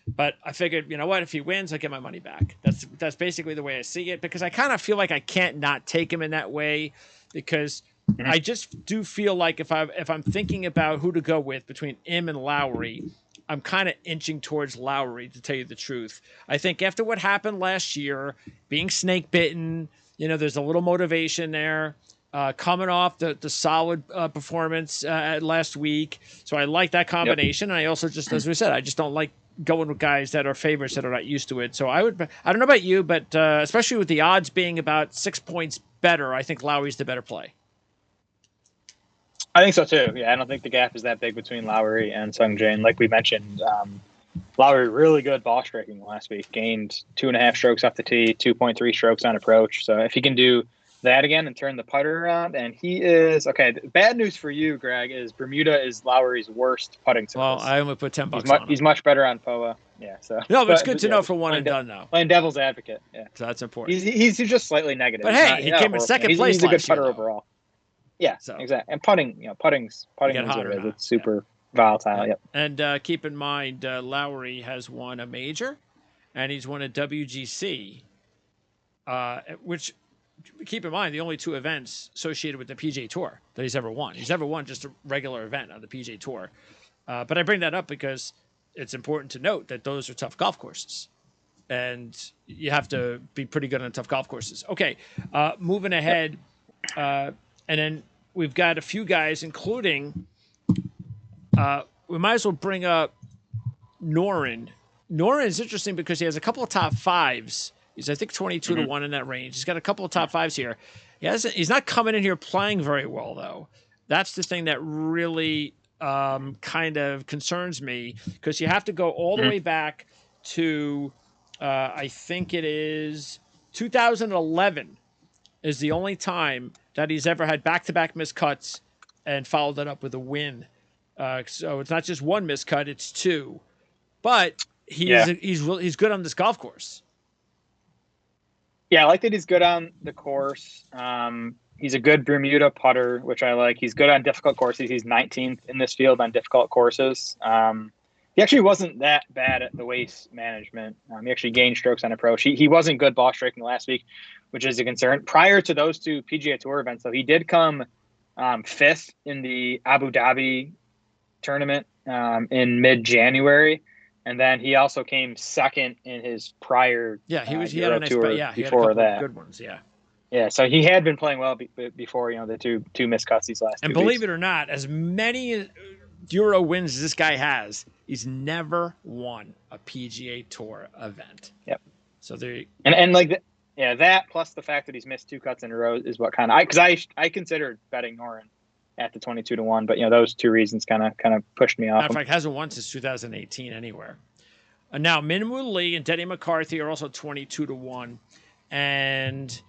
But I figured, you know what, if he wins, I get my money back. That's basically the way I see it because I kind of feel like I can't not take him in that way because I just do feel like if I'm thinking about who to go with between him and Lowry, I'm kind of inching towards Lowry, to tell you the truth. I think after what happened last year, being snake bitten, there's a little motivation there. Coming off the solid performance last week. So I like that combination. Yep. And I also just, as we said, I just don't like going with guys that are favorites that are not used to it. So I don't know about you, but especially with the odds being about 6 points better, I think Lowry's the better play. I think so too. Yeah, I don't think the gap is that big between Lowry and Sungjae. And like we mentioned, Lowry really good ball striking last week. Gained 2.5 strokes off the tee, 2.3 strokes on approach. So if he can do that again and turn the putter around, and he is okay. Bad news for you, Greg, is Bermuda is Lowry's worst putting surface. Well, I only put $10 on him. He's much better on POA. Yeah. So no, but it's good to know for one and done now. Playing devil's advocate. Yeah. So that's important. He's just slightly negative. But hey, he came in second place. He's a good putter overall. Yeah, so, exactly. And putting is what it is. It's super volatile. Yep. And keep in mind, Lowry has won a major, and he's won a WGC, which, keep in mind, the only 2 events associated with the PGA Tour that he's ever won. He's ever won just a regular event on the PGA Tour. But I bring that up because it's important to note that those are tough golf courses. And you have to be pretty good on tough golf courses. Okay, moving ahead. And then we've got a few guys, including we might as well bring up Noren. Noren is interesting because he has a couple of top fives. He's, I think, 22 to 1 in that range. He's got a couple of top fives here. He's not coming in here playing very well, though. That's the thing that really kind of concerns me, because you have to go all the way back to, I think it is 2011 is the only time that he's ever had back-to-back missed cuts and followed it up with a win. So it's not just one miscut, it's two. But he's good on this golf course. Yeah, I like that he's good on the course. He's a good Bermuda putter, which I like. He's good on difficult courses. He's 19th in this field on difficult courses. He actually wasn't that bad at the waist management. He actually gained strokes on approach. He wasn't good ball striking last week, which is a concern. Prior to those two PGA Tour events, though, he did come fifth in the Abu Dhabi tournament in mid-January. And then he also came second in his prior he had a nice tour he before had a that. Good ones, yeah. Yeah, so he had been playing well before, the two missed cuts these last 2 weeks. And believe it or not, as many Euro wins as this guy has, he's never won a PGA Tour event. Yep. So there. And like that plus the fact that he's missed 2 cuts in a row is what kind of because I considered betting Noren at the 22 to 1, but those 2 reasons kind of pushed me off. In fact, hasn't won since 2018 anywhere. Now Min-Woo Lee and Denny McCarthy are also 22 to 1, and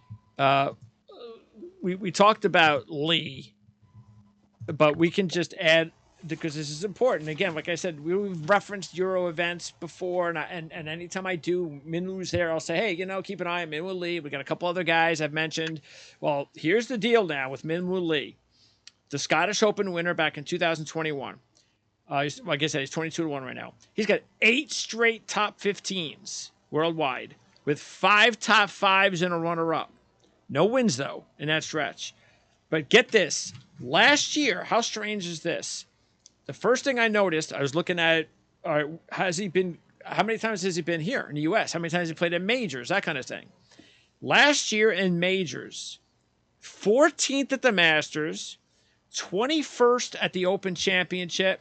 we talked about Lee, but we can just add, because this is important. Again, like I said, we've referenced Euro events before, and anytime I do Min-Woo's there, I'll say, hey, keep an eye on Min-Woo Lee. We got a couple other guys I've mentioned. Well, here's the deal now with Min-Woo Lee. The Scottish Open winner back in 2021. Like I said, he's 22 to 1 right now. He's got 8 straight top 15s worldwide, with 5 top 5s and a runner-up. No wins, though, in that stretch. But get this. Last year, how strange is this? The first thing I noticed, I was looking at, how many times has he been here in the U.S.? How many times has he played at majors? That kind of thing. Last year in majors, 14th at the Masters, 21st at the Open Championship,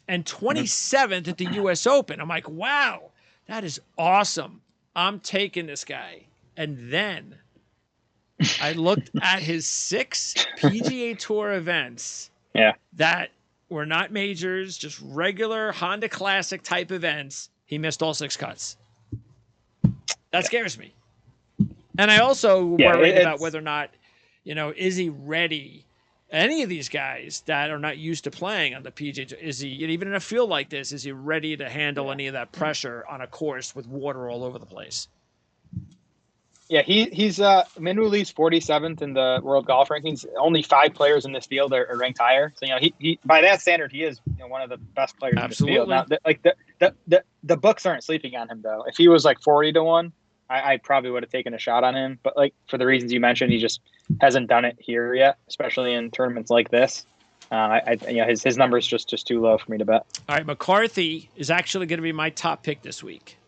and 27th at the U.S. Open. I'm like, wow, that is awesome. I'm taking this guy. And then I looked at his 6 PGA Tour events that were not majors, just regular Honda Classic type events. He missed all 6 cuts. That scares me. And I also worried about whether or not, is he ready? Any of these guys that are not used to playing on the PGA Tour, is he, even in a field like this, is he ready to handle any of that pressure on a course with water all over the place? Yeah, he's Min-Woo Lee's 47th in the world golf rankings. Only 5 players in this field are ranked higher. So he by that standard, he is one of the best players in this field. Now, the books aren't sleeping on him though. If he was like 40 to 1, I probably would have taken a shot on him. But for the reasons you mentioned, he just hasn't done it here yet, especially in tournaments like this. His number is just too low for me to bet. All right, McCarthy is actually going to be my top pick this week.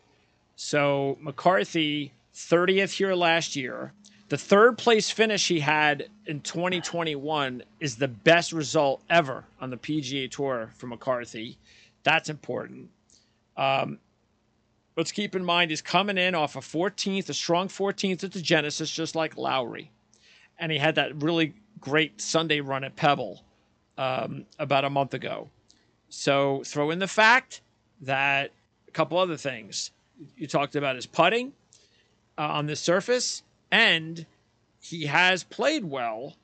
So McCarthy, 30th here last year. The 3rd place finish he had in 2021 is the best result ever on the PGA Tour for McCarthy. That's important. Let's keep in mind he's coming in off a strong 14th at the Genesis, just like Lowry. And he had that really great Sunday run at Pebble about a month ago. So throw in the fact that a couple other things. You talked about his putting on this surface, and he has played well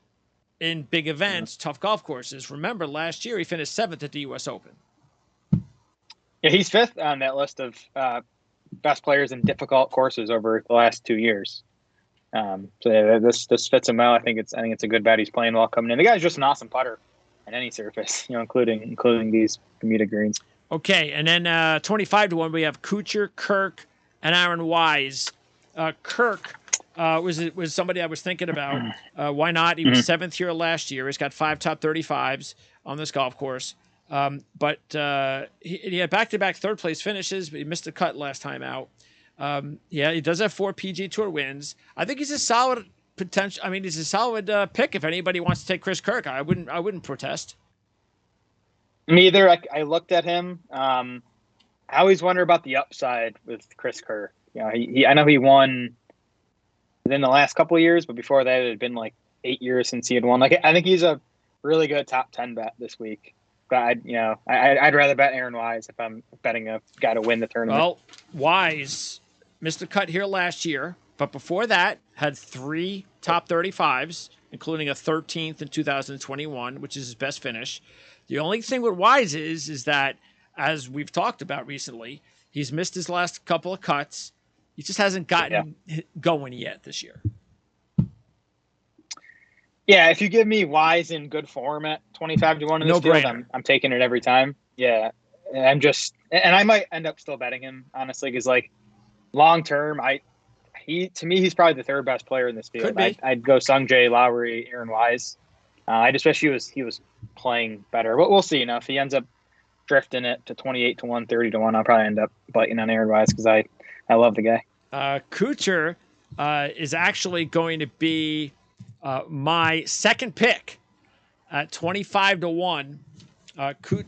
in big events, tough golf courses. Remember, last year he finished 7th at the U.S. Open. Yeah, he's 5th on that list of best players in difficult courses over the last 2 years. This fits him well. I think it's a good bet. He's playing well coming in. The guy's just an awesome putter on any surface, including these Bermuda greens. Okay, and then 25 to 1 we have Kuchar, Kirk, and Aaron Wise. Kirk was somebody I was thinking about. Why not? He was 7th here last year. He's got 5 top 35s on this golf course. But he had back-to-back 3rd place finishes, but he missed a cut last time out. He does have 4 PGA Tour wins. I think he's a solid potential. I mean, he's a solid pick if anybody wants to take Chris Kirk. I wouldn't protest. Neither. I looked at him. I always wonder about the upside with Chris Kerr. You know, I know he won within the last couple of years, but before that, it had been like 8 years since he had won. Like, I think he's a really good top 10 bet this week. But I'd rather bet Aaron Wise if I'm betting a guy to win the tournament. Well, Wise missed the cut here last year, but before that had 3 top 35s, including a 13th in 2021, which is his best finish. The only thing with Wise is that, as we've talked about recently, he's missed his last couple of cuts. He just hasn't gotten going yet this year. Yeah, if you give me Wise in good form at 25-1 in this field, I'm taking it every time. Yeah, and I might end up still betting him, honestly, because like long term, to me he's probably the third best player in this field. I'd go Sungjae, Lowry, Aaron Wise. I just wish he was playing better, but we'll see. You know, if he ends up drifting it to 28-1, 30-1, I'll probably end up biting on Aaron Wise because I love the guy. Kuchar is actually going to be my second pick at 25-1.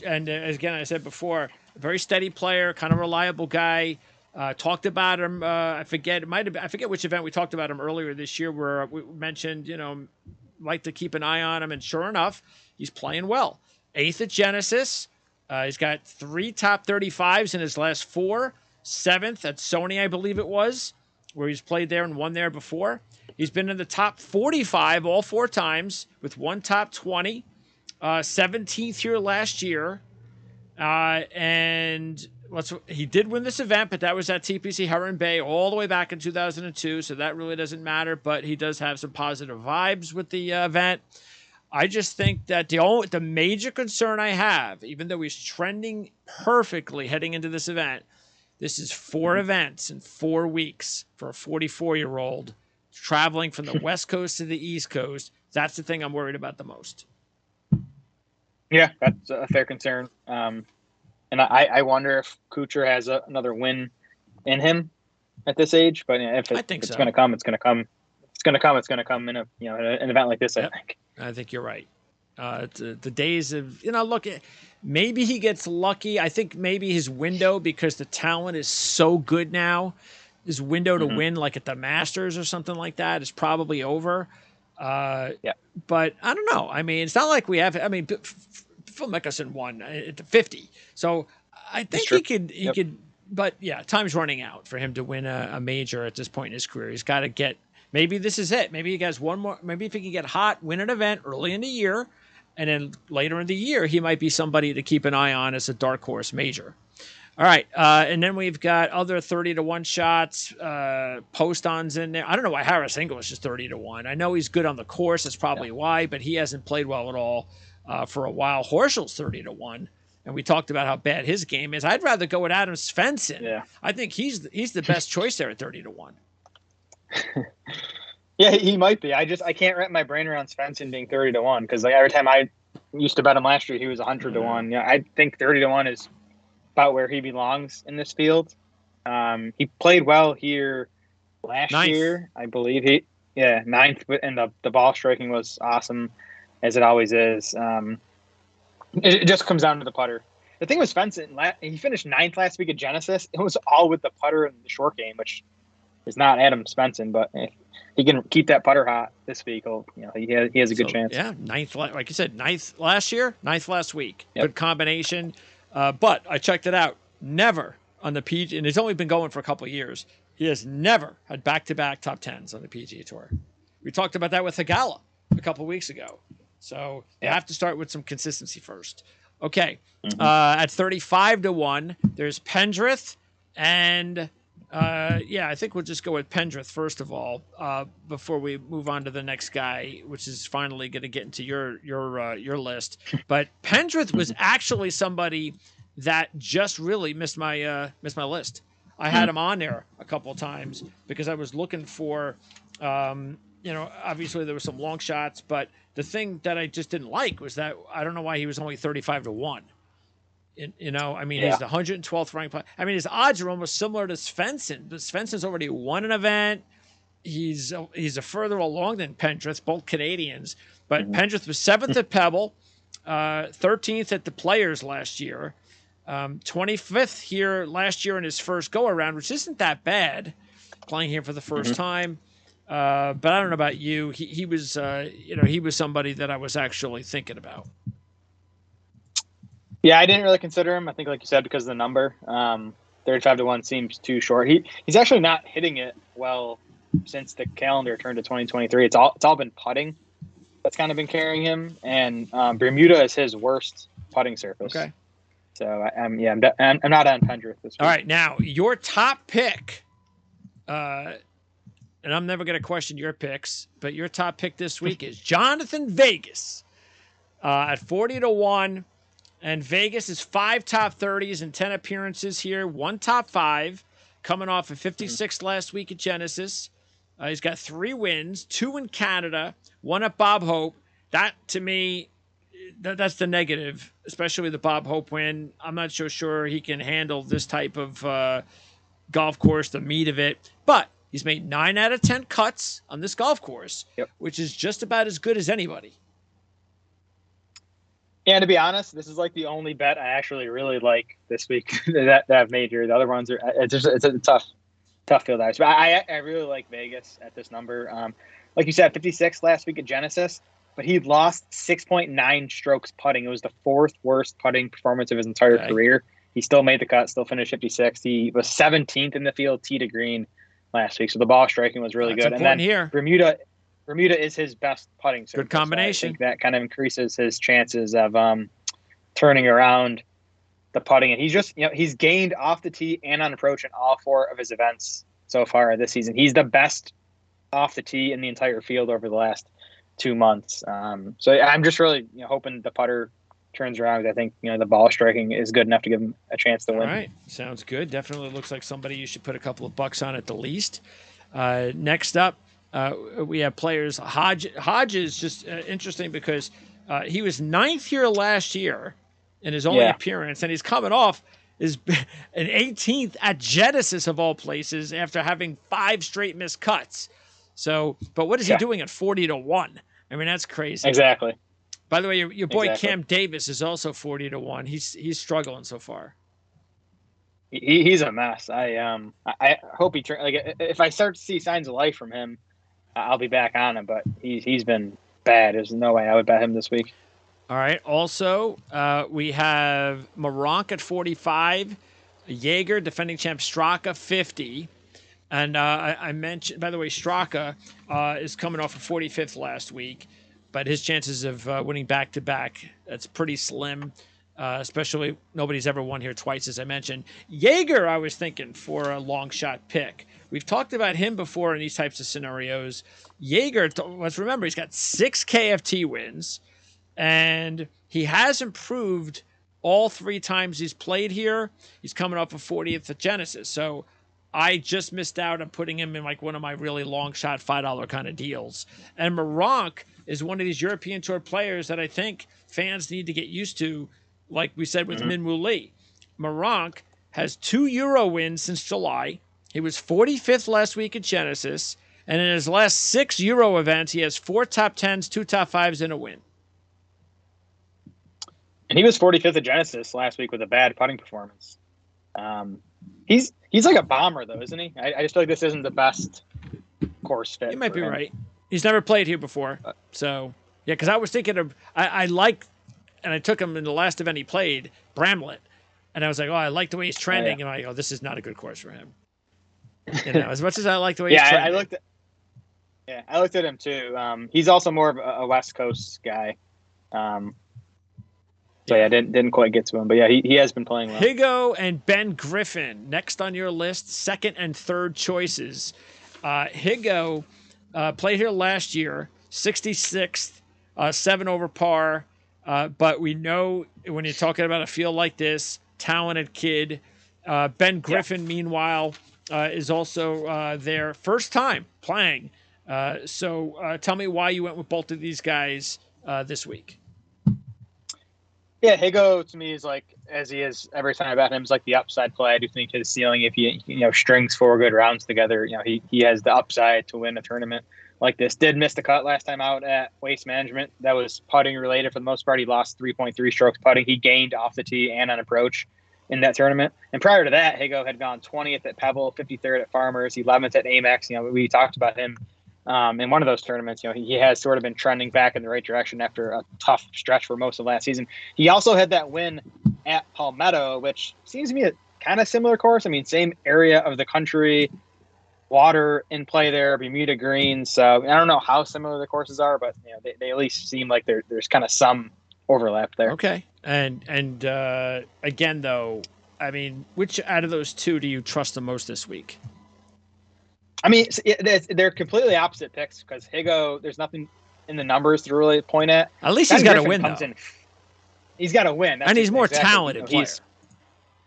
And again, I said before, a very steady player, kind of reliable guy. Talked about him. I forget which event we talked about him earlier this year, where we mentioned, like to keep an eye on him. And sure enough, he's playing well. 8th at Genesis. He's got 3 top 35s in his last 4. 7th at Sony, I believe it was, where he's played there and won there before. He's been in the top 45 all 4 times with 1 top 20, 17th here last year. And he did win this event, but that was at TPC Huron Bay all the way back in 2002, so that really doesn't matter, but he does have some positive vibes with the event. I just think that the major concern I have, even though he's trending perfectly heading into this event, this is 4 events in 4 weeks for a 44-year-old traveling from the West Coast to the East Coast. That's the thing I'm worried about the most. Yeah, that's a fair concern. And I wonder if Kuchar has another win in him at this age. But if it's going to come, it's going to come. It's going to come. It's going to come in an event like this. Yep. I think you're right. The days of look, maybe he gets lucky. I think maybe his window, because the talent is so good now, his window to win, like at the Masters or something like that, is probably over. But I don't know. I mean, it's not like we have. I mean, Phil Mickelson won at 50, so I think he could. But yeah, time's running out for him to win a major at this point in his career. He's got to get. Maybe this is it. Maybe he gets one more. Maybe if he can get hot, win an event early in the year, and then later in the year, he might be somebody to keep an eye on as a dark horse major. All right, and then we've got other 30-1 shots. Post-ons in there. I don't know why Harris English is 30-1. I know he's good on the course. That's probably why, but he hasn't played well at all for a while. Horschel's 30-1, and we talked about how bad his game is. I'd rather go with Adam Svensson. Yeah. I think he's the best choice there at 30-1. Yeah, he might be. I can't wrap my brain around Svensson being 30-1 because like every time I used to bet him last year, he was 100-1. Yeah, I think 30-1 is about where he belongs in this field. He played well here last year, I believe. Ninth, and the ball striking was awesome, as it always is. It just comes down to the putter. The thing with Svensson, he finished 9th last week at Genesis. It was all with the putter and the short game, which is not Adam Svensson, but if he can keep that putter hot this week, he has a good chance. Yeah, 9th, like you said, 9th last year, 9th last week. Yep. Good combination. But I checked it out. Never on the PGA, and it's only been going for a couple of years. He has never had back-to-back top 10s on the PGA Tour. We talked about that with Hagala a couple of weeks ago. So you have to start with some consistency first. Okay, at 35-1, there's Pendrith, and I think we'll just go with Pendrith first of all before we move on to the next guy, which is finally going to get into your list. But Pendrith was actually somebody that just really missed my list. I had him on there a couple of times because I was looking for, obviously there were some long shots, but the thing that I just didn't like was that I don't know why he was only 35-1. He's the 112th ranked player. I mean, his odds are almost similar to Svensson, but Svensson's already won an event. He's a further along than Pendrith, both Canadians. But Pendrith was 7th at Pebble, 13th at the Players last year, 25th here last year in his first go-around, which isn't that bad, playing here for the first time. But I don't know about you. He was, he was somebody that I was actually thinking about. Yeah, I didn't really consider him. I think, like you said, because of the number, 35-1 seems too short. He's actually not hitting it well since the calendar turned to 2023. It's all been putting that's kind of been carrying him, and Bermuda is his worst putting surface. Okay. So I'm not on Pendrith this week. All right, now your top pick, and I'm never going to question your picks, but your top pick this week is Jonathan Vegas at 40-1. And Vegas is 5 top 30s and 10 appearances here, 1 top 5, coming off of 56 last week at Genesis. He's got 3 wins, 2 in Canada, 1 at Bob Hope. That, to me, that's the negative, especially with the Bob Hope win. I'm not so sure he can handle this type of golf course, the meat of it. But he's made 9 out of 10 cuts on this golf course, which is just about as good as anybody. Yeah, to be honest, this is like the only bet I actually really like this week that I've made here. The other ones are it's a tough field out. But I really like Vegas at this number. Like you said, 56 last week at Genesis, but he lost 6.9 strokes putting. It was the 4th worst putting performance of his entire career. He still made the cut, still finished 56. He was 17th in the field, tee to green last week. So the ball striking was really good. And then here. Bermuda is his best putting surface. Good combination. So I think that kind of increases his chances of turning around the putting. And he's gained off the tee and on approach in all 4 of his events so far this season. He's the best off the tee in the entire field over the last 2 months. So I'm just really hoping the putter turns around. I think the ball striking is good enough to give him a chance to win. All right, sounds good. Definitely looks like somebody you should put a couple of bucks on at the least. Next up, we have players. Hodge is just interesting because he was 9th here last year in his only appearance, and he's coming off an 18th at Genesis of all places after having 5 straight missed cuts. So, but what is he doing at 40-1? I mean, that's crazy. Exactly. By the way, your boy Cam Davis is also 40-1. He's struggling so far. He's a mess. I hope he turns. Like, if I start to see signs of life from him, I'll be back on him. But he's been bad. There's no way I would bet him this week. All right. Also, we have Moronk at 45, Jaeger, defending champ Straka, 50. And I mentioned, by the way, Straka is coming off of 45th last week, but his chances of winning back-to-back, that's pretty slim, especially nobody's ever won here twice, as I mentioned. Jaeger, I was thinking, for a long shot pick. We've talked about him before in these types of scenarios. Jaeger, let's remember, he's got 6 KFT wins, and he has improved all 3 times he's played here. He's coming off of 40th at Genesis, so I just missed out on putting him in like one of my really long shot $5 kind of deals. And Moronk is one of these European Tour players that I think fans need to get used to, like we said with Min Woo Lee. Moronk has 2 Euro wins since July. He was 45th last week at Genesis. And in his last 6 Euro events, he has 4 top 10s, 2 top 5s, and a win. And he was 45th at Genesis last week with a bad putting performance. He's like a bomber, though, isn't he? I just feel like this isn't the best course fit. You might be right. He's never played here before. So, yeah, because I was thinking of, I like, and I took him in the last event he played, Bramlett. And I was like, I like the way he's trending. And I go, this is not a good course for him. As much as I like the way he's trending. I looked at him, too. He's also more of a West Coast guy. So, didn't quite get to him. But, he has been playing well. Higo and Ben Griffin, next on your list, 2nd and 3rd choices. Higo played here last year, 66th, 7 over par. But we know when you're talking about a field like this, talented kid. Ben Griffin, meanwhile, is also their first time playing. So tell me why you went with both of these guys this week. Yeah, Higo to me is like, as he is every time I bet him, is like the upside play. I do think his ceiling, if he strings 4 good rounds together, he has the upside to win a tournament like this. Did miss the cut last time out at Waste Management. That was putting related for the most part. He lost 3.3 strokes putting. He gained off the tee and on approach in that tournament. And prior to that, Higo had gone 20th at Pebble, 53rd at Farmers, 11th at Amex. We talked about him in one of those tournaments. He has sort of been trending back in the right direction after a tough stretch for most of last season. He also had that win at Palmetto, which seems to be a kind of similar course. I mean, same area of the country, water in play there, Bermuda greens. So I don't know how similar the courses are, but they at least seem like there's kind of some overlap there. Okay. And again, though, I mean, which out of those two do you trust the most this week? I mean, they're completely opposite picks because Higo, there's nothing in the numbers to really point at. At least he's got to win, though. He's got to win. And he's more talented. He's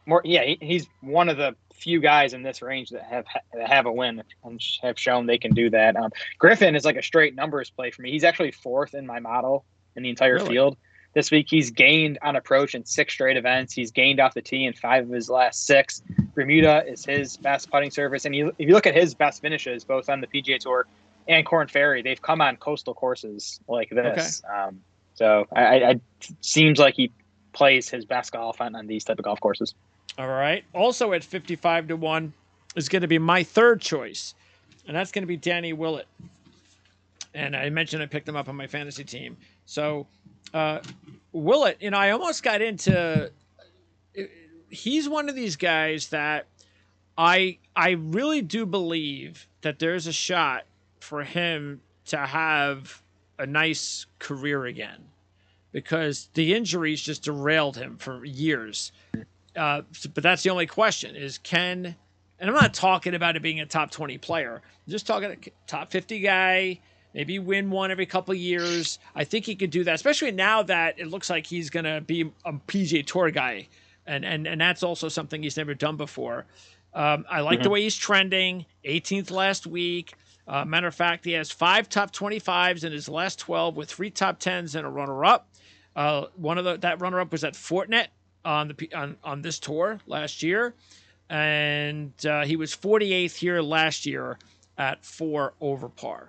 more, he's one of the few guys in this range that have a win and have shown they can do that. Griffin is like a straight numbers play for me. He's actually fourth in my model in the entire field. This week, he's gained on approach in 6 straight events. He's gained off the tee in 5 of his last 6. Bermuda is his best putting surface. And if you look at his best finishes, both on the PGA Tour and Korn Ferry, they've come on coastal courses like this. Okay. So I seems like he plays his best golf on these type of golf courses. All right. Also at 55-1 is going to be my third choice, and that's going to be Danny Willett. And I mentioned I picked him up on my fantasy team. So Willett, I almost got into. He's one of these guys that I really do believe that there's a shot for him to have a nice career again, because the injuries just derailed him for years. But that's the only question is and I'm not talking about it being a top 20 player. I'm just talking a top 50 guy, maybe win one every couple of years. I think he could do that, especially now that it looks like he's going to be a PGA Tour guy. And that's also something he's never done before. I like the way he's trending. 18th last week. Matter of fact, he has 5 top 25s in his last 12 with 3 top 10s and a runner-up. That runner-up was at Fortinet on this tour last year, and he was 48th here last year at 4 over par.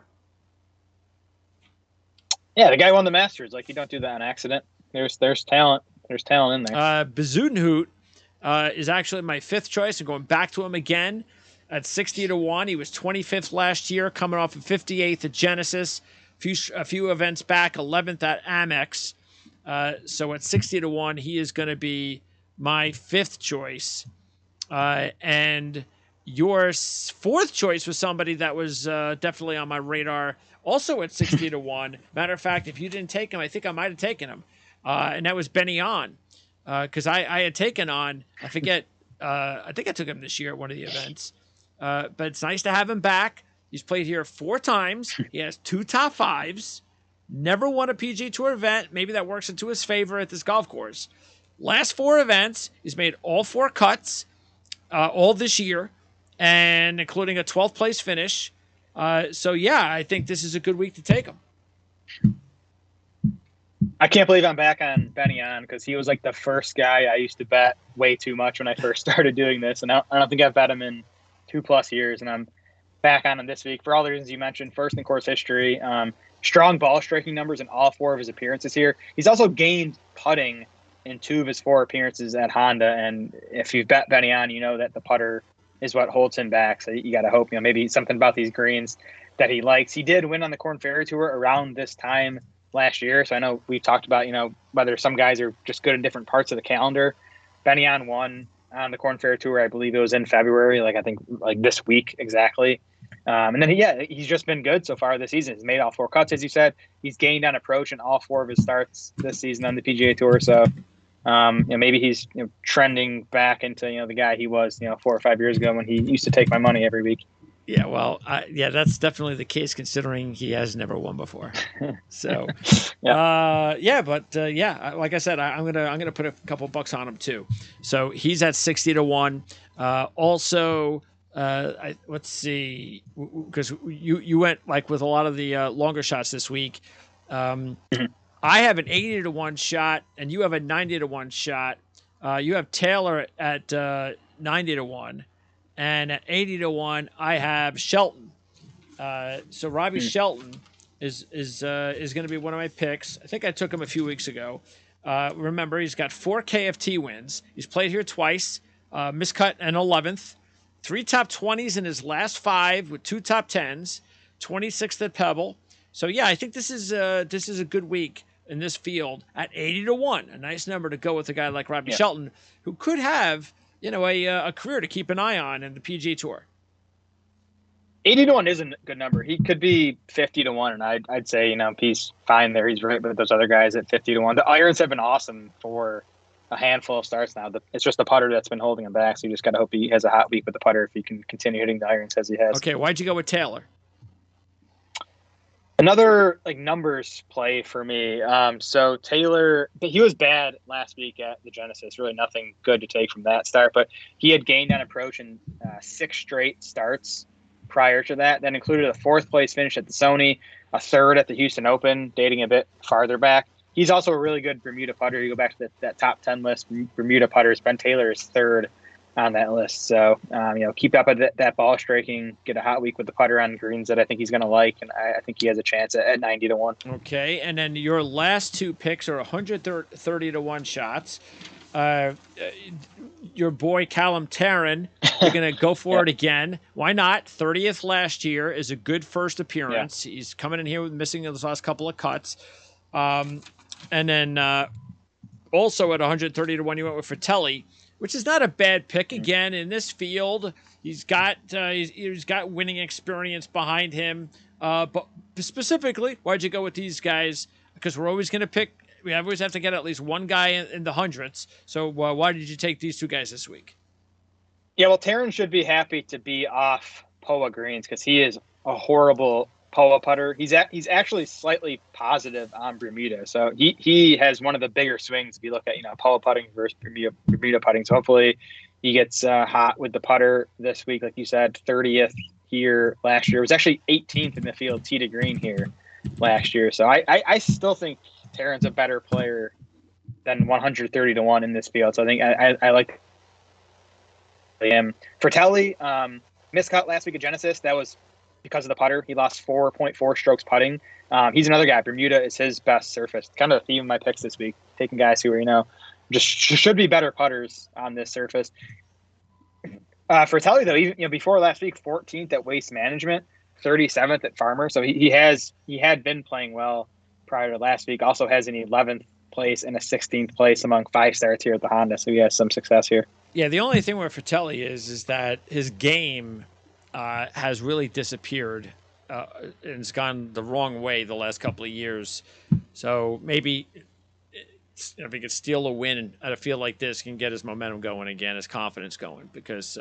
Yeah, the guy won the Masters. Like, you don't do that on accident. There's talent. There's talent in there. Bezuidenhout is actually my 5th choice. I'm going back to him again at 60-1. He was 25th last year, coming off of 58th at Genesis. A few events back, 11th at Amex. So at 60-1, he is going to be my 5th choice. And your 4th choice was somebody that was definitely on my radar, also at 60-1. Matter of fact, if you didn't take him, I think I might have taken him. And that was Benny On. Because I had taken On, I forget, I think I took him this year at one of the events. But it's nice to have him back. He's played here 4 times. He has 2 top 5s. Never won a PGA Tour event. Maybe that works into his favor at this golf course. Last 4 events, he's made all 4 cuts, all this year, and including a 12th place finish. So, yeah, I think this is a good week to take him. I can't believe I'm back on Benny On because he was like the first guy I used to bet way too much when I first started doing this. And I don't think I've bet him in 2+ years. And I'm back on him this week for all the reasons you mentioned. First in course history, strong ball striking numbers in all 4 of his appearances here. He's also gained putting in 2 of his 4 appearances at Honda. And if you've bet Benny On, you know that the putter is what holds him back. So you got to hope, maybe something about these greens that he likes. He did win on the Korn Ferry Tour around this time last year. So I know we've talked about, whether some guys are just good in different parts of the calendar. Benny On won on the Korn Ferry Tour. I believe it was in February, I think this week exactly. And then, he's just been good so far this season. He's made all 4 cuts, as you said. He's gained on approach in all 4 of his starts this season on the PGA Tour. So, maybe he's trending back into, the guy he was, 4 or 5 years ago when he used to take my money every week. Yeah, well, that's definitely the case considering he has never won before. So, like I said, I'm gonna put a couple bucks on him too. So he's at 60-1. Also, let's see, because you went with a lot of the longer shots this week. I have an 80-1 shot, and you have a 90-1 shot. You have Taylor at 90-1. And at 80-1, I have Shelton. So Robbie Shelton is going to be one of my picks. I think I took him a few weeks ago. Remember, he's got 4 KFT wins. He's played here twice, miscut an 11th, 3 top 20s in his last 5 with 2 top 10s, 26th at Pebble. So yeah, I think this is a good week in this field at 80-1, a nice number to go with a guy like Robbie Shelton, who could have a career to keep an eye on in the PGA Tour. 80-1 is a good number. He could be 50-1, and I'd say, he's fine there. He's right with those other guys at 50-1. The irons have been awesome for a handful of starts now. It's just the putter that's been holding him back, so you just got to hope he has a hot week with the putter if he can continue hitting the irons as he has. Okay, why'd you go with Taylor? Another numbers play for me. So Taylor, he was bad last week at the Genesis. Really nothing good to take from that start, but he had gained on approach in 6 straight starts prior to that. That included a 4th place finish at the Sony, a 3rd at the Houston Open, dating a bit farther back. He's also a really good Bermuda putter. You go back to that top 10 list, Bermuda putters. Ben Taylor is 3rd on that list. So, keep up with that ball striking, get a hot week with the putter on greens that I think he's going to like, and I think he has a chance at 90-1. Okay, and then your last 2 picks are 130-1 shots. Your boy Callum Tarrant, you're going to go for it again. Why not? 30th last year is a good first appearance. Yeah. He's coming in here with missing those last couple of cuts. And then also at 130-1, you went with Fratelli, which is not a bad pick. Again, in this field, he's got winning experience behind him. But specifically, why'd you go with these guys? Because we're always going to pick. We always have to get at least one guy in the hundreds. So why did you take these 2 guys this week? Yeah, well, Taryn should be happy to be off POA greens because he is a horrible POA putter. He's actually slightly positive on Bermuda. So he has one of the bigger swings if you look at, POA putting versus Bermuda putting. So hopefully he gets hot with the putter this week. Like you said, 30th here last year. It was actually 18th in the field tee to green here last year. So I still think Taryn's a better player than 130-1 in this field. So I think I like him. Fratelli, miscut last week at Genesis. That was because of the putter. He lost 4.4 strokes putting. He's another guy. Bermuda is his best surface. Kind of the theme of my picks this week, taking guys who are, just should be better putters on this surface. Fratelli, though, even, before last week, 14th at Waste Management, 37th at Farmer. So he had been playing well prior to last week. Also has an 11th place and a 16th place among 5 starts here at the Honda. So he has some success here. Yeah, the only thing with Fratelli is that his game has really disappeared and it's gone the wrong way the last couple of years. So maybe if he could steal a win at a field like this, can get his momentum going again, his confidence going, because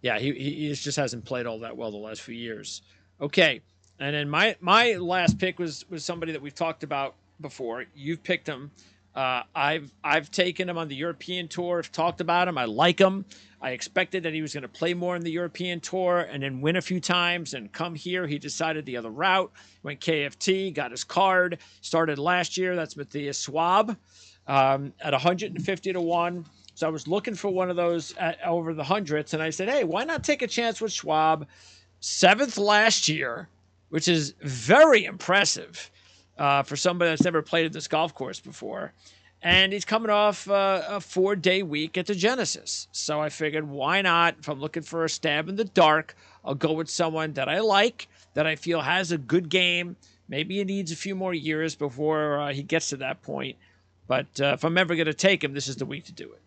he just hasn't played all that well the last few years. Okay, and then my last pick was somebody that we've talked about before. You've picked him. I've taken him on the European Tour. I've talked about him. I like him. I expected that he was going to play more in the European Tour and then win a few times and come here. He decided the other route, went KFT, got his card, started last year. That's Matthias Schwab at 150-1. So I was looking for one of those over the hundreds, and I said, hey, why not take a chance with Schwab? 7th last year, which is very impressive for somebody that's never played at this golf course before. And he's coming off a 4-day week at the Genesis. So I figured, why not? If I'm looking for a stab in the dark, I'll go with someone that I like, that I feel has a good game. Maybe he needs a few more years before he gets to that point. But if I'm ever going to take him, this is the week to do it.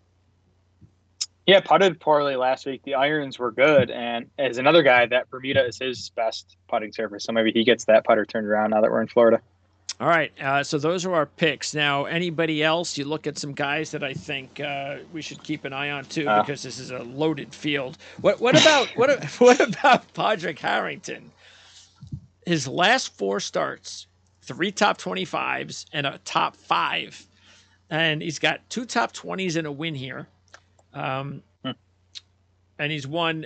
Yeah, putted poorly last week. The irons were good. And as another guy, that Bermuda is his best putting surface. So maybe he gets that putter turned around now that we're in Florida. All right, so those are our picks. Now, anybody else? You look at some guys that I think we should keep an eye on too, because this is a loaded field. What about what about Padraig Harrington? His last 4 starts, 3 top 25s and a top 5, and he's got 2 top 20s and a win here, and he's won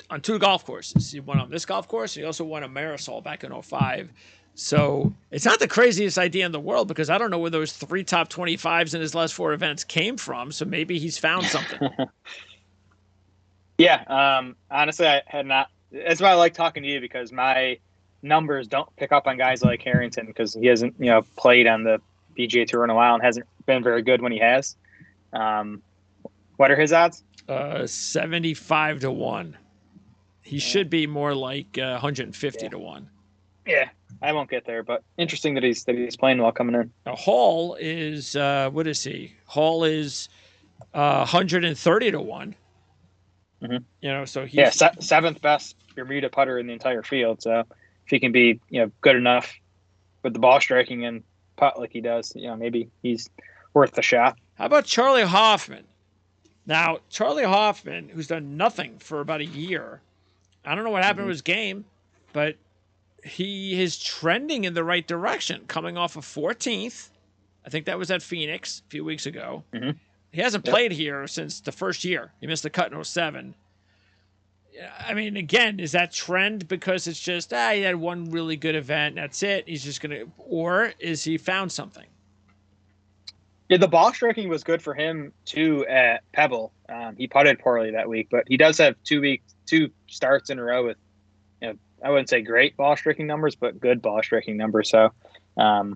on 2 golf courses. He won on this golf course. And he also won a Marisol back in 2005. So it's not the craziest idea in the world, because I don't know where those 3 top 25s in his last 4 events came from. So maybe he's found something. Yeah. Honestly, I had not That's why I like talking to you, because my numbers don't pick up on guys like Harrington, because he hasn't, played on the PGA Tour in a while and hasn't been very good when he has. What are his odds? 75 to 1. He should be more like 150 to 1. Yeah, I won't get there, but interesting that he's playing well coming in. Now, Hall is what is he? Hall is 130 to 1. Mm-hmm. So he's seventh best Bermuda putter in the entire field. So if he can be good enough with the ball striking and putt like he does, maybe he's worth a shot. How about Charlie Hoffman? Now, Charlie Hoffman, who's done nothing for about a year, I don't know what happened to his game, but he is trending in the right direction, coming off of 14th. I think that was at Phoenix a few weeks ago. Mm-hmm. He hasn't played here since the first year. He missed the cut in 07. I mean, again, is that trend because it's just, he had one really good event, and that's it? He's just going to, or is he found something? Yeah, the ball striking was good for him, too, at Pebble. He putted poorly that week, but he does have 2 starts in a row with, I wouldn't say great ball striking numbers, but good ball striking numbers. So I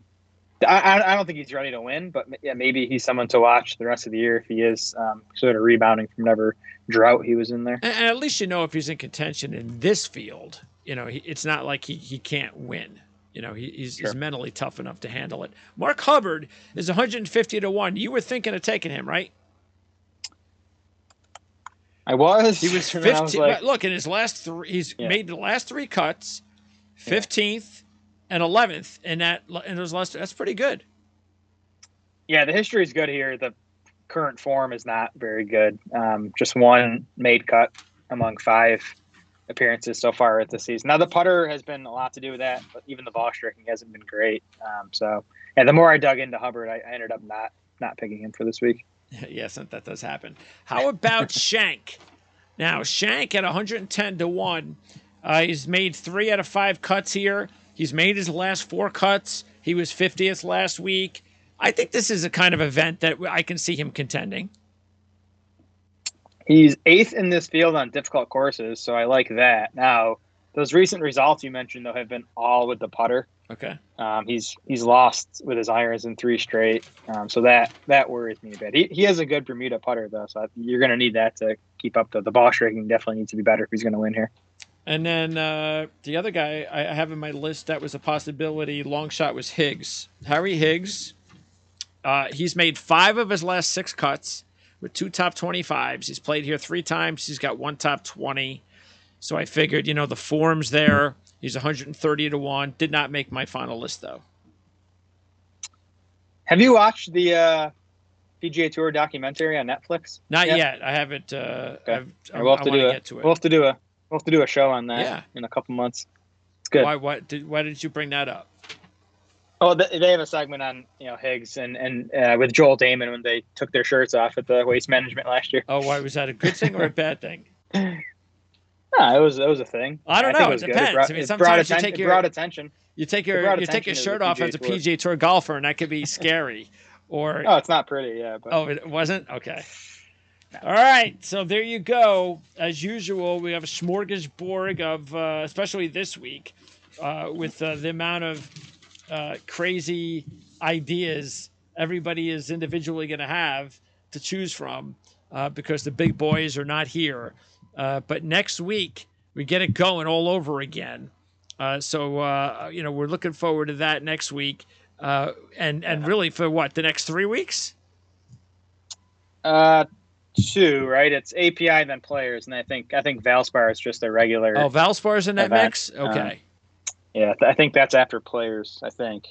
don't think he's ready to win, but maybe he's someone to watch the rest of the year if he is sort of rebounding from whatever drought he was in there. And at least if he's in contention in this field, it's not like he can't win. He's mentally tough enough to handle it. Mark Hubbard is 150 to 1. You were thinking of taking him, right? I was. He was 15. Look, in his last 3, he's made the last 3 cuts, 15th and 11th, in those last. That's pretty good. Yeah, the history is good here. The current form is not very good. Just 1 made cut among 5 appearances so far at the season. Now, the putter has been a lot to do with that, but even the ball striking hasn't been great. The more I dug into Hubbard, I ended up not picking him for this week. Yes, that does happen. How about Shank? Now, Shank at 110 to 1. He's made 3 out of 5 cuts here. He's made his last 4 cuts. He was 50th last week. I think this is a kind of event that I can see him contending. He's 8th in this field on difficult courses, so I like that. Now, those recent results you mentioned, though, have been all with the putter. Okay. He's lost with his irons in 3 straight, so that worries me a bit. He has a good Bermuda putter, though, so you're going to need that to keep up. The ball striking definitely needs to be better if he's going to win here. And then the other guy I have in my list that was a possibility, long shot, was Higgs. Harry Higgs. He's made 5 of his last 6 cuts with 2 top 25s. He's played here 3 times. He's got 1 top 20. So I figured, the form's there. He's 130 to 1. Did not make my final list, though. Have you watched the PGA Tour documentary on Netflix? Not yet. I haven't. Okay. We'll have to get to it. We'll have to do a show on that in a couple months. It's good. Why did you bring that up? Oh, they have a segment on Higgs and with Joel Damon when they took their shirts off at the Waste Management last year. Oh, why was that a good thing or a bad thing? No, it was a thing. I don't know. It depends. Sometimes you take brought attention. You take your shirt off as a PGA Tour golfer, and that could be scary. Or it's not pretty. Yeah. But... it wasn't. Okay. All right. So there you go. As usual, we have a smorgasbord of, especially this week, with the amount of crazy ideas everybody is individually going to have to choose from, because the big boys are not here. But next week we get it going all over again. So we're looking forward to that next week. And really for what, the next 3 weeks? 2, right? It's API and then players, and I think Valspar is just a regular. Oh, Valspar's in that event. mix? Okay. Yeah, I think that's after players, I think.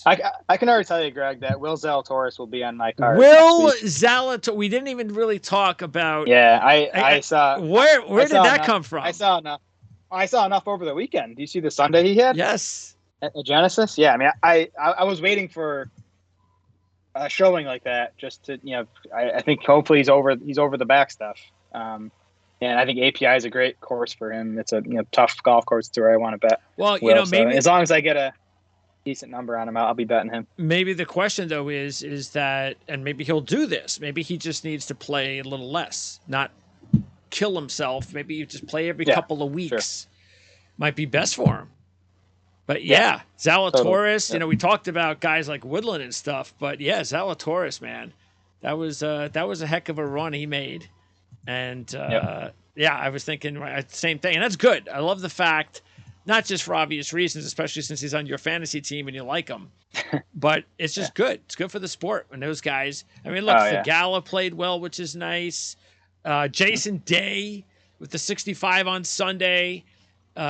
I can already tell you, Greg, that Will Zalatoris will be on my card. Will Zalatoris? We didn't even really talk about. Yeah, I saw. Where did that come from? I saw enough over the weekend. Do you see the Sunday he had? Yes. At Genesis? Yeah, I mean, I was waiting for a showing like that just to, I think hopefully he's over the back stuff. And I think API is a great course for him. It's a tough golf course to where I want to bet. Well, maybe as long as I get a decent number on him, I'll be betting him. Maybe the question though is that, and maybe he'll do this. Maybe he just needs to play a little less, not kill himself. Maybe you just play every couple of weeks. Sure. Might be best for him. But yeah, Zalatoris, totally. We talked about guys like Woodland and stuff, but yeah, Zalatoris, man, that was a heck of a run he made. And I was thinking same thing. And that's good. I love the fact, not just for obvious reasons, especially since he's on your fantasy team and you like him, but it's just good. It's good for the sport when those guys, I mean, look, Thigala played well, which is nice. Jason Day with the 65 on Sunday.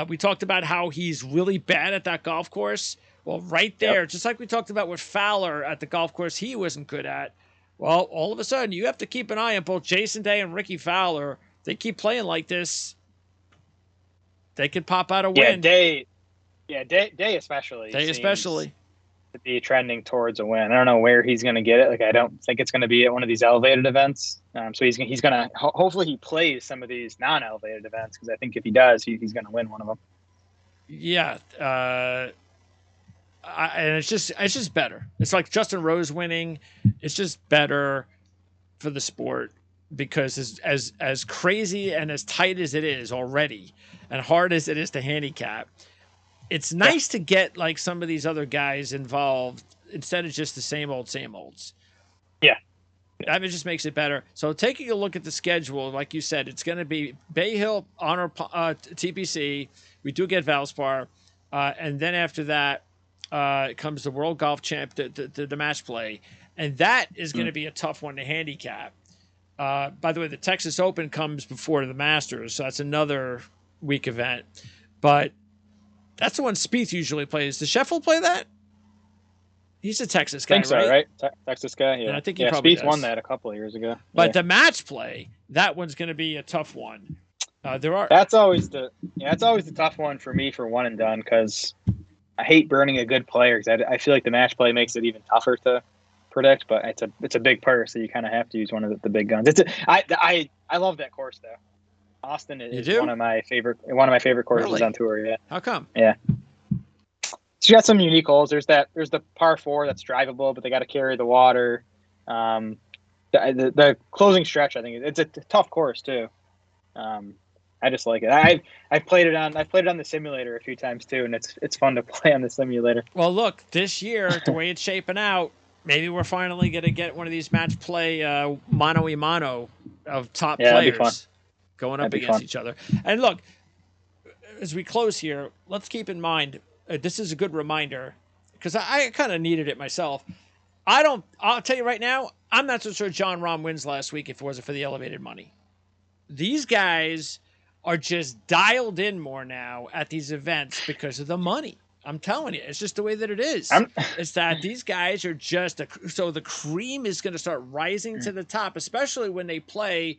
We talked about how he's really bad at that golf course. Well, right there, just like we talked about with Fowler at the golf course he wasn't good at. Well, all of a sudden, you have to keep an eye on both Jason Day and Ricky Fowler. They keep playing like this, they could pop out a win. Day especially. Day especially. To be trending towards a win. I don't know where he's going to get it. Like, I don't think it's going to be at one of these elevated events. So he's going to hopefully he plays some of these non-elevated events, because I think if he does, he's going to win one of them. Yeah, and it's just better. It's like Justin Rose winning. It's just better for the sport, because as crazy and as tight as it is already, and hard as it is to handicap, it's nice to get like some of these other guys involved instead of just the same olds. Yeah. That just makes it better. So taking a look at the schedule, like you said, it's going to be Bay Hill, Honor, TPC. We do get Valspar. And then after that comes the World Golf Champ, the match play. And that is going to be a tough one to handicap. By the way, the Texas Open comes before the Masters, so that's another week event. But that's the one Spieth usually plays. Does Scheffel play that? He's a Texas guy, I think so, right? Texas guy, yeah. And I think he probably Spieth won that a couple of years ago. But the match play, that one's going to be a tough one. That's always the tough one for me for one and done, because I hate burning a good player, because I feel like the match play makes it even tougher to predict. But it's a big purse, so you kind of have to use one of the big guns. I love that course though. Austin is one of my favorite courses on tour. Yeah. How come? Yeah. So you got some unique holes. There's the par 4 that's drivable, but they got to carry the water. The closing stretch, I think it's a tough course too. I just like it. I've played it on the simulator a few times too, and it's fun to play on the simulator. Well, look, this year, the way it's shaping out, maybe we're finally going to get one of these match play mano-a-mano of top players going up against each other. And look, as we close here, let's keep in mind, this is a good reminder, because I kind of needed it myself. I'll tell you right now, I'm not so sure Jon Rahm wins last week if it wasn't for the elevated money. These guys are just dialed in more now at these events because of the money. I'm telling you, it's just the way that it is. It's that these guys are just so the cream is going to start rising to the top, especially when they play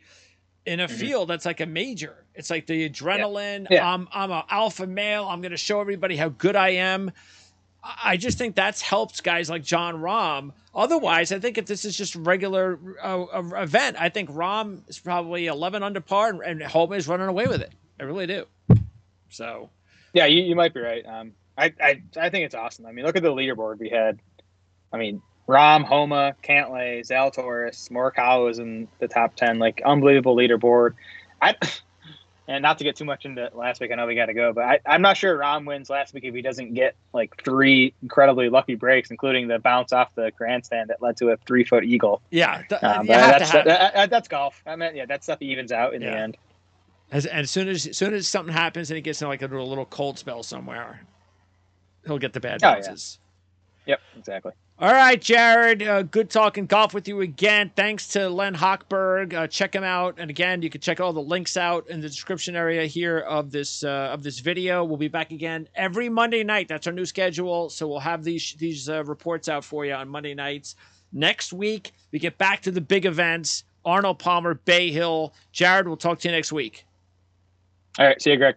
in a field that's like a major. It's like the adrenaline. Yeah. I'm an alpha male. I'm going to show everybody how good I am. I just think that's helped guys like Jon Rahm. Otherwise, I think if this is just a regular event, I think Rahm is probably 11 under par, and Homa is running away with it. I really do. So, yeah, you might be right. I think it's awesome. I mean, look at the leaderboard we had. I mean, Rahm, Homa, Cantlay, Zalatoris, Morikawa was in the top 10. Like, unbelievable leaderboard. And not to get too much into last week, I know we got to go, but I'm not sure Rahm wins last week if he doesn't get like 3 incredibly lucky breaks, including the bounce off the grandstand that led to a 3-foot eagle. Yeah, that's golf. I mean, that stuff evens out in the end. And as soon as something happens and he gets in like a little cold spell somewhere, he'll get the bad bounces. Yeah. Yep, exactly. All right, Jared, good talking golf with you again. Thanks to Len Hochberg. Check him out. And again, you can check all the links out in the description area here of this video. We'll be back again every Monday night. That's our new schedule. So we'll have these reports out for you on Monday nights. Next week, we get back to the big events. Arnold Palmer, Bay Hill. Jared, we'll talk to you next week. All right. See you, Greg.